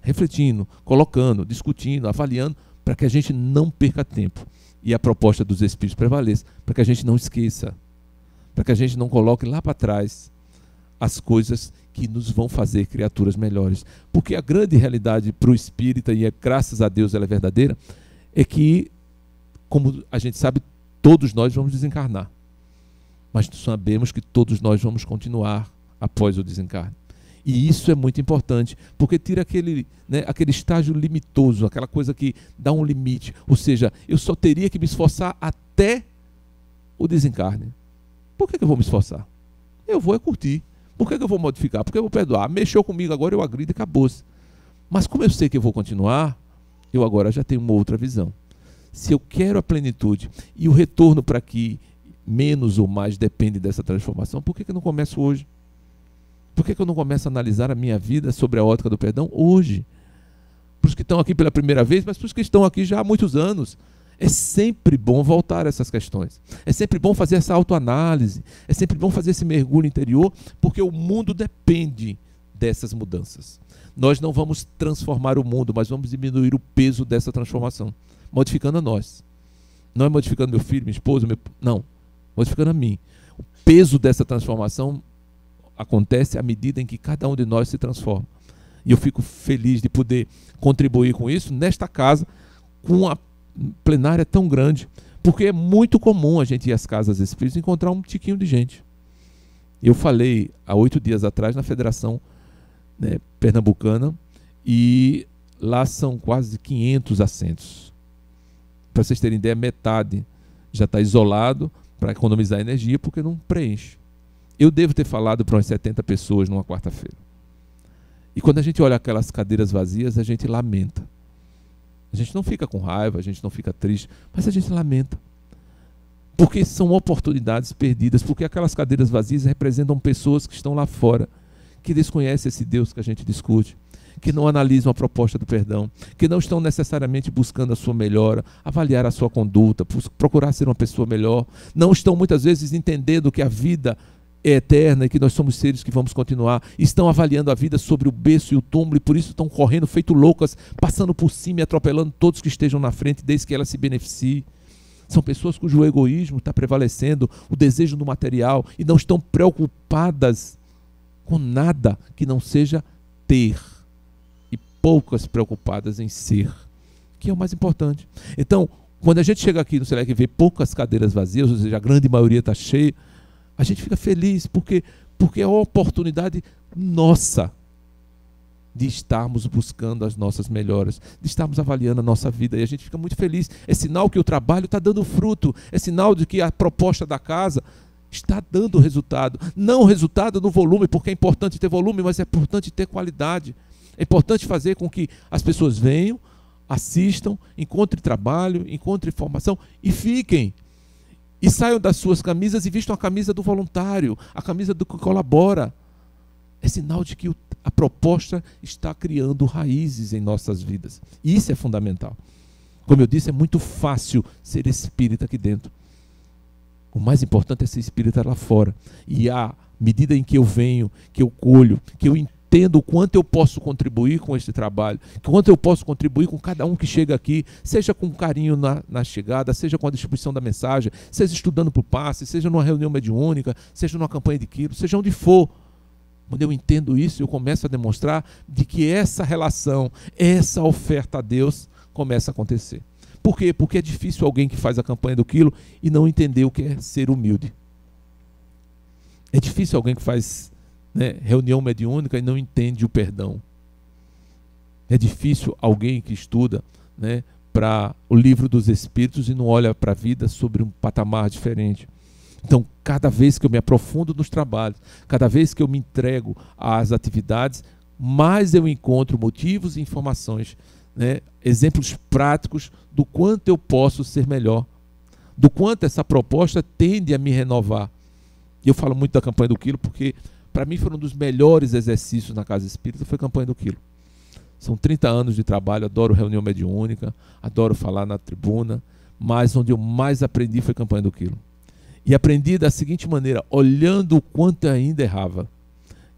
refletindo, colocando, discutindo, avaliando, para que a gente não perca tempo. E a proposta dos Espíritos prevaleça, para que a gente não esqueça, para que a gente não coloque lá para trás as coisas que nos vão fazer criaturas melhores. Porque a grande realidade para o espírita, e graças a Deus ela é verdadeira, é que, como a gente sabe, todos nós vamos desencarnar. Mas sabemos que todos nós vamos continuar após o desencarne. E isso é muito importante, porque tira aquele estágio limitoso, aquela coisa que dá um limite. Ou seja, eu só teria que me esforçar até o desencarne. Por que eu vou me esforçar? Eu vou curtir. Por que eu vou modificar? Porque eu vou perdoar. Mexeu comigo agora, eu agrido e acabou-se. Mas como eu sei que eu vou continuar, eu agora já tenho uma outra visão. Se eu quero a plenitude e o retorno para que menos ou mais depende dessa transformação, por que eu não começo hoje? Por que eu não começo a analisar a minha vida sobre a ótica do perdão hoje? Para os que estão aqui pela primeira vez, mas para os que estão aqui já há muitos anos. É sempre bom voltar a essas questões. É sempre bom fazer essa autoanálise. É sempre bom fazer esse mergulho interior, porque o mundo depende dessas mudanças. Nós não vamos transformar o mundo, mas vamos diminuir o peso dessa transformação, modificando a nós. Não é modificando meu filho, minha esposa, não. Modificando a mim. O peso dessa transformação acontece à medida em que cada um de nós se transforma. E eu fico feliz de poder contribuir com isso nesta casa, com uma plenária tão grande, porque é muito comum a gente ir às casas espíritas e encontrar um tiquinho de gente. Eu falei há 8 dias atrás na Federação Pernambucana, e lá são quase 500 assentos. Para vocês terem ideia, metade já está isolado para economizar energia, porque não preenche. Eu devo ter falado para umas 70 pessoas numa quarta-feira. E quando a gente olha aquelas cadeiras vazias, a gente lamenta. A gente não fica com raiva, a gente não fica triste, mas a gente lamenta. Porque são oportunidades perdidas, porque aquelas cadeiras vazias representam pessoas que estão lá fora, que desconhecem esse Deus que a gente discute, que não analisam a proposta do perdão, que não estão necessariamente buscando a sua melhora, avaliar a sua conduta, procurar ser uma pessoa melhor, não estão muitas vezes entendendo que a vida é eterna e que nós somos seres que vamos continuar, estão avaliando a vida sobre o berço e o túmulo e por isso estão correndo feito loucas, passando por cima e atropelando todos que estejam na frente desde que ela se beneficie. São pessoas cujo egoísmo está prevalecendo, o desejo do material, e não estão preocupadas com nada que não seja ter, e poucas preocupadas em ser, que é o mais importante. Então, quando a gente chega aqui no Selec e vê poucas cadeiras vazias, ou seja, a grande maioria está cheia, a gente fica feliz, porque é a oportunidade nossa de estarmos buscando as nossas melhoras, de estarmos avaliando a nossa vida, e a gente fica muito feliz. É sinal que o trabalho está dando fruto, é sinal de que a proposta da casa está dando resultado. Não resultado no volume, porque é importante ter volume, mas é importante ter qualidade. É importante fazer com que as pessoas venham, assistam, encontrem trabalho, encontrem formação e fiquem. E saiam das suas camisas e vistam a camisa do voluntário, a camisa do que colabora. É sinal de que a proposta está criando raízes em nossas vidas. E isso é fundamental. Como eu disse, é muito fácil ser espírita aqui dentro. O mais importante é ser espírita lá fora. E à medida em que eu venho, que eu colho, que eu entendo o quanto eu posso contribuir com este trabalho, quanto eu posso contribuir com cada um que chega aqui, seja com carinho na chegada, seja com a distribuição da mensagem, seja estudando para o passe, seja numa reunião mediúnica, seja numa campanha de quilo, seja onde for. Quando eu entendo isso, eu começo a demonstrar de que essa relação, essa oferta a Deus começa a acontecer. Por quê? Porque é difícil alguém que faz a campanha do quilo e não entender o que é ser humilde. É difícil alguém que faz reunião mediúnica e não entende o perdão. É difícil alguém que estuda para o livro dos Espíritos e não olha para a vida sobre um patamar diferente. Então, cada vez que eu me aprofundo nos trabalhos, cada vez que eu me entrego às atividades, mais eu encontro motivos e informações, exemplos práticos do quanto eu posso ser melhor, do quanto essa proposta tende a me renovar. E eu falo muito da campanha do quilo porque, para mim, foi um dos melhores exercícios na Casa Espírita, foi a campanha do quilo. São 30 anos de trabalho, adoro reunião mediúnica, adoro falar na tribuna, mas onde eu mais aprendi foi a campanha do quilo. E aprendi da seguinte maneira, olhando o quanto eu ainda errava.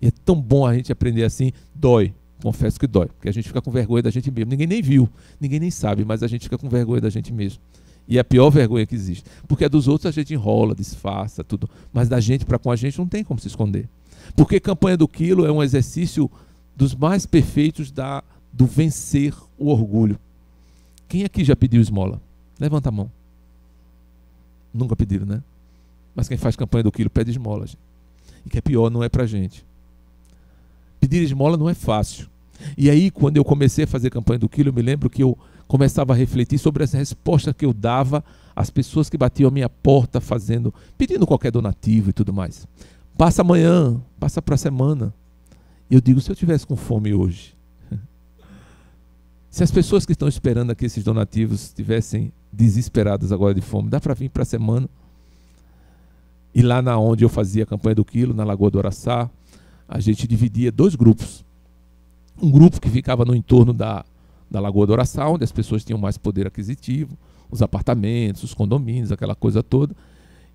E é tão bom a gente aprender assim, dói, confesso que dói, porque a gente fica com vergonha da gente mesmo. Ninguém nem viu, ninguém nem sabe, mas a gente fica com vergonha da gente mesmo. E é a pior vergonha que existe. Porque a dos outros a gente enrola, disfarça, tudo. Mas da gente para com a gente não tem como se esconder. Porque campanha do quilo é um exercício dos mais perfeitos do vencer o orgulho. Quem aqui já pediu esmola? Levanta a mão. Nunca pediram, né? Mas quem faz campanha do quilo pede esmola, gente. E que é pior, não é pra gente. Pedir esmola não é fácil. E aí, quando eu comecei a fazer campanha do quilo, eu me lembro que eu começava a refletir sobre as respostas que eu dava às pessoas que batiam a minha porta pedindo qualquer donativo e tudo mais. Passa amanhã, passa para a semana. E eu digo, se eu tivesse com fome hoje, se as pessoas que estão esperando aqui esses donativos estivessem desesperadas agora de fome, dá para vir para a semana? E lá onde eu fazia a campanha do quilo, na Lagoa do Araçá, a gente dividia 2 grupos. Um grupo que ficava no entorno da Lagoa do Araçá, onde as pessoas tinham mais poder aquisitivo, os apartamentos, os condomínios, aquela coisa toda.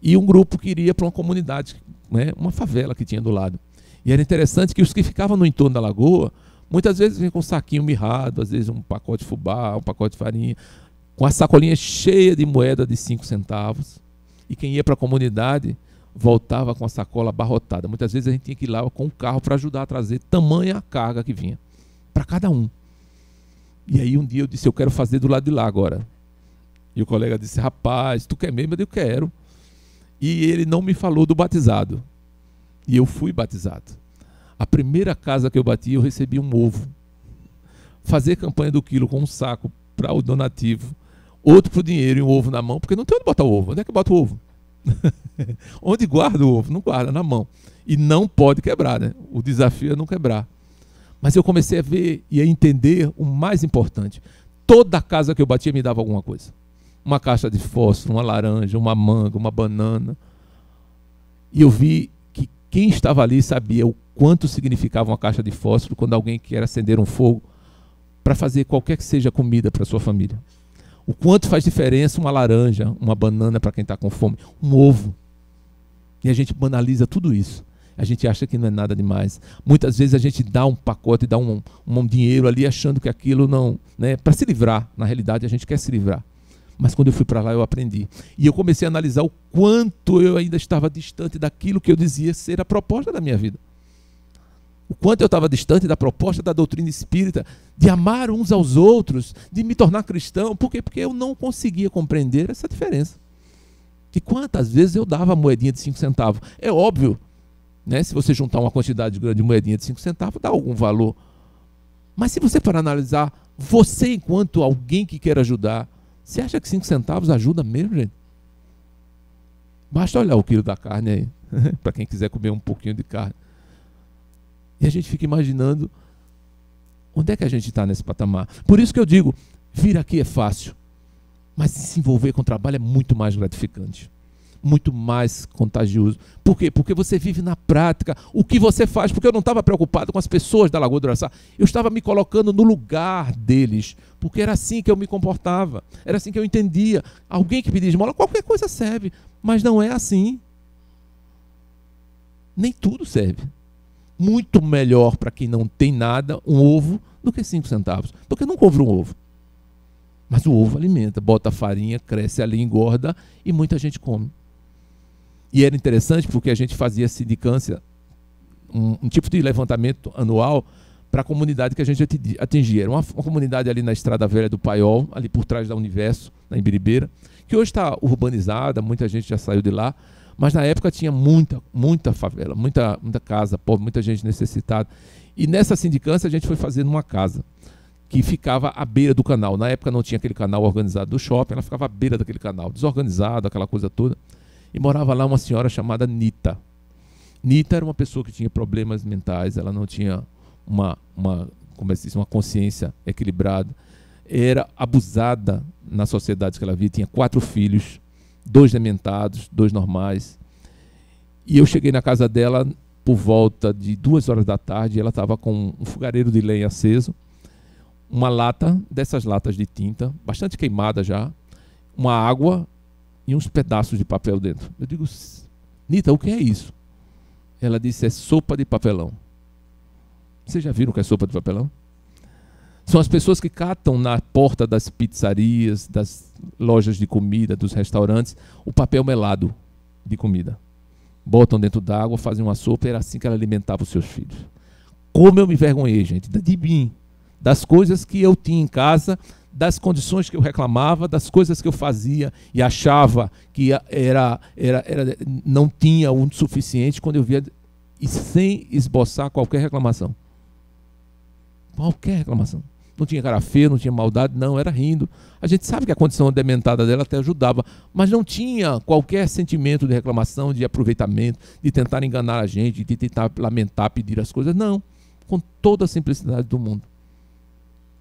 E um grupo que iria para uma comunidade, né, uma favela que tinha do lado. E era interessante que os que ficavam no entorno da lagoa, muitas vezes vinham com um saquinho mirrado, às vezes um pacote de fubá, um pacote de farinha, com a sacolinha cheia de moeda de 5 centavos. E quem ia para a comunidade voltava com a sacola abarrotada. Muitas vezes a gente tinha que ir lá com o carro para ajudar a trazer tamanha a carga que vinha, para cada um. E aí um dia eu disse, eu quero fazer do lado de lá agora. E o colega disse, rapaz, tu quer mesmo? Eu digo, quero. E ele não me falou do batizado. E eu fui batizado. A primeira casa que eu bati, eu recebi um ovo. Fazer campanha do quilo com um saco para o donativo, outro para o dinheiro e um ovo na mão, porque não tem onde botar o ovo. Onde é que bota o ovo? Onde guarda o ovo? Não guarda, na mão. E não pode quebrar, né? O desafio é não quebrar. Mas eu comecei a ver e a entender o mais importante. Toda casa que eu batia me dava alguma coisa. Uma caixa de fósforo, uma laranja, uma manga, uma banana. E eu vi que quem estava ali sabia o quanto significava uma caixa de fósforo quando alguém quer acender um fogo para fazer qualquer que seja comida para a sua família. O quanto faz diferença uma laranja, uma banana para quem está com fome, um ovo. E a gente banaliza tudo isso. A gente acha que não é nada demais. Muitas vezes a gente dá um pacote, dá um dinheiro ali achando que aquilo não... né, para se livrar. Na realidade a gente quer se livrar. Mas quando eu fui para lá eu aprendi. E eu comecei a analisar o quanto eu ainda estava distante daquilo que eu dizia ser a proposta da minha vida. O quanto eu estava distante da proposta da doutrina espírita, de amar uns aos outros, de me tornar cristão. Por quê? Porque eu não conseguia compreender essa diferença. E quantas vezes eu dava a moedinha de 5 centavos. É óbvio, né? Se você juntar uma quantidade grande de moedinha de 5 centavos, dá algum valor. Mas se você para analisar, você enquanto alguém que quer ajudar, você acha que 5 centavos ajuda mesmo, gente? Basta olhar o quilo da carne aí, para quem quiser comer um pouquinho de carne. E a gente fica imaginando onde é que a gente está nesse patamar. Por isso que eu digo, vir aqui é fácil, mas se envolver com o trabalho é muito mais gratificante, muito mais contagioso. Por quê? Porque você vive na prática o que você faz, porque eu não estava preocupado com as pessoas da Lagoa do Araçá, eu estava me colocando no lugar deles, porque era assim que eu me comportava, era assim que eu entendia. Alguém que pedia esmola, qualquer coisa serve, mas não é assim. Nem tudo serve. Muito melhor para quem não tem nada, um ovo, do que 5 centavos. Porque eu não compro um ovo. Mas o ovo alimenta, bota farinha, cresce ali, engorda e muita gente come. E era interessante porque a gente fazia sindicância, um tipo de levantamento anual para a comunidade que a gente atingia. Era uma comunidade ali na Estrada Velha do Paiol, ali por trás da Universo, na Imbiribeira, que hoje está urbanizada, muita gente já saiu de lá, mas na época tinha muita favela, muita casa pobre, muita gente necessitada. E nessa sindicância a gente foi fazer numa casa que ficava à beira do canal. Na época não tinha aquele canal organizado do shopping, ela ficava à beira daquele canal, desorganizado, aquela coisa toda. E morava lá uma senhora chamada Nita. Nita era uma pessoa que tinha problemas mentais, ela não tinha uma consciência equilibrada, era abusada na sociedade que ela vivia, tinha 4 filhos, 2 dementados, 2 normais. E eu cheguei na casa dela por volta de 2 horas da tarde, e ela estava com um fogareiro de lenha aceso, uma lata, dessas latas de tinta, bastante queimada já, uma água e uns pedaços de papel dentro. Eu digo, Nita, o que é isso? Ela disse, é sopa de papelão. Vocês já viram o que é sopa de papelão? São as pessoas que catam na porta das pizzarias, das lojas de comida, dos restaurantes, o papel melado de comida. botam dentro d'água, fazem uma sopa, era assim que ela alimentava os seus filhos. Como eu me envergonhei, gente, de mim, das coisas que eu tinha em casa, das condições que eu reclamava, das coisas que eu fazia e achava que não tinha o suficiente, quando eu via, e sem esboçar qualquer reclamação. Qualquer reclamação. Não tinha cara feia, não tinha maldade, não, era rindo. A gente sabe que a condição dementada dela até ajudava, mas não tinha qualquer sentimento de reclamação, de aproveitamento, de tentar enganar a gente, de tentar lamentar, pedir as coisas. Não, com toda a simplicidade do mundo.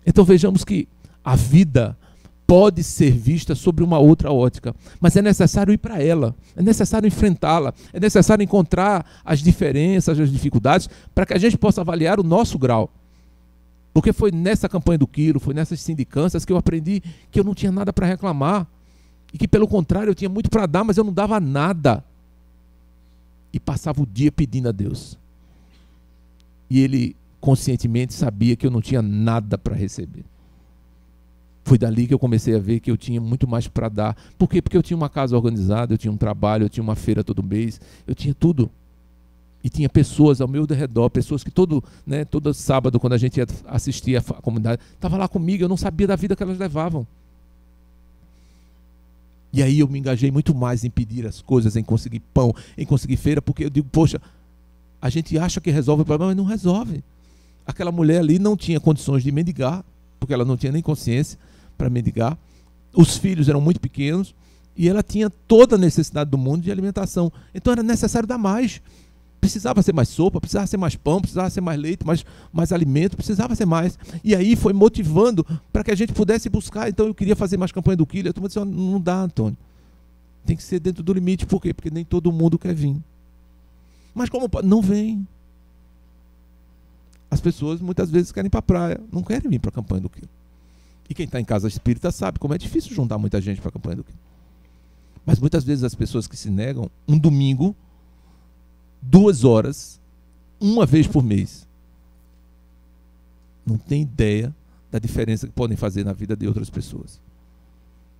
Então vejamos que a vida pode ser vista sobre uma outra ótica, mas é necessário ir para ela, é necessário enfrentá-la, é necessário encontrar as diferenças, as dificuldades, para que a gente possa avaliar o nosso grau. Porque foi nessa campanha do quilo, foi nessas sindicâncias que eu aprendi que eu não tinha nada para reclamar. E que, pelo contrário, eu tinha muito para dar, mas eu não dava nada. E passava o dia pedindo a Deus. E Ele, conscientemente, sabia que eu não tinha nada para receber. Foi dali que eu comecei a ver que eu tinha muito mais para dar. Por quê? Porque eu tinha uma casa organizada, eu tinha um trabalho, eu tinha uma feira todo mês, eu tinha tudo. E tinha pessoas ao meu redor, pessoas que todo sábado, quando a gente ia assistir a comunidade, estava lá comigo, eu não sabia da vida que elas levavam. E aí eu me engajei muito mais em pedir as coisas, em conseguir pão, em conseguir feira, porque eu digo, poxa, a gente acha que resolve o problema, mas não resolve. Aquela mulher ali não tinha condições de mendigar, porque ela não tinha nem consciência para mendigar. Os filhos eram muito pequenos e ela tinha toda a necessidade do mundo de alimentação. Então era necessário dar mais. Precisava ser mais sopa, precisava ser mais pão, precisava ser mais leite, mais alimento, precisava ser mais. E aí foi motivando para que a gente pudesse buscar. Então eu queria fazer mais campanha do quilo. Eu disse, não dá, Antônio. Tem que ser dentro do limite. Por quê? Porque nem todo mundo quer vir. Mas como não vem? As pessoas muitas vezes querem ir para a praia, não querem vir para a campanha do quilo. E quem está em casa espírita sabe como é difícil juntar muita gente para a campanha do quilo. Mas muitas vezes as pessoas que se negam, um domingo, 2 horas, uma vez por mês, não tem ideia da diferença que podem fazer na vida de outras pessoas.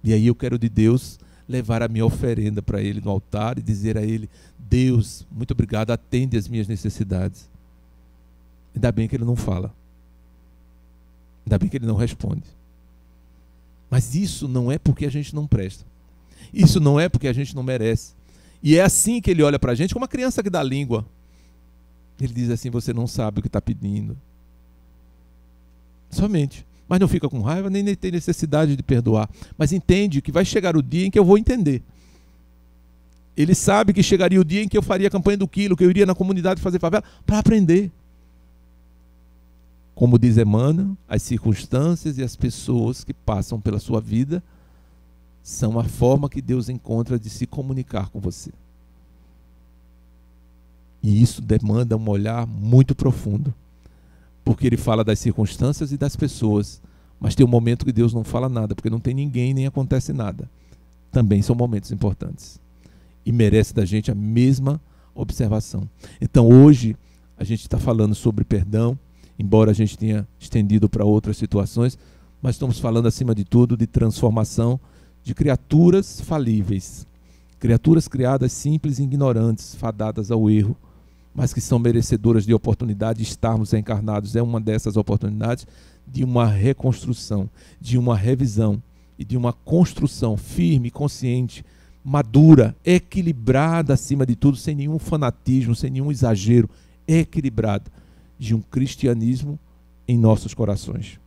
E aí eu quero de Deus levar a minha oferenda para Ele no altar e dizer a Ele, Deus, muito obrigado, atende as minhas necessidades. Ainda bem que Ele não fala. Ainda bem que Ele não responde. Mas isso não é porque a gente não presta. Isso não é porque a gente não merece. E é assim que Ele olha para a gente, como uma criança que dá língua. Ele diz assim, você não sabe o que está pedindo. Somente. Mas não fica com raiva, nem tem necessidade de perdoar. Mas entende que vai chegar o dia em que eu vou entender. Ele sabe que chegaria o dia em que eu faria a campanha do quilo, que eu iria na comunidade fazer favela, para aprender. Como diz Emmanuel, as circunstâncias e as pessoas que passam pela sua vida são a forma que Deus encontra de se comunicar com você. E isso demanda um olhar muito profundo. Porque Ele fala das circunstâncias e das pessoas, mas tem um momento que Deus não fala nada, porque não tem ninguém nem acontece nada. Também são momentos importantes. E merece da gente a mesma observação. Então hoje a gente está falando sobre perdão, embora a gente tenha estendido para outras situações, mas estamos falando acima de tudo de transformação de criaturas falíveis, criaturas criadas simples e ignorantes, fadadas ao erro, mas que são merecedoras de oportunidade de estarmos encarnados. É uma dessas oportunidades de uma reconstrução, de uma revisão e de uma construção firme, consciente, madura, equilibrada acima de tudo, sem nenhum fanatismo, sem nenhum exagero, equilibrada, de um cristianismo em nossos corações.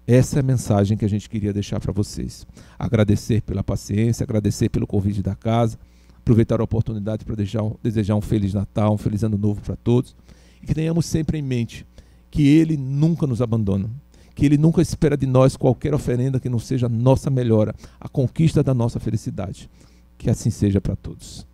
Essa é a mensagem que a gente queria deixar para vocês. Agradecer pela paciência, agradecer pelo convite da casa, aproveitar a oportunidade para desejar um Feliz Natal, um Feliz Ano Novo para todos, e que tenhamos sempre em mente que Ele nunca nos abandona, que Ele nunca espera de nós qualquer oferenda que não seja a nossa melhora, a conquista da nossa felicidade. Que assim seja para todos.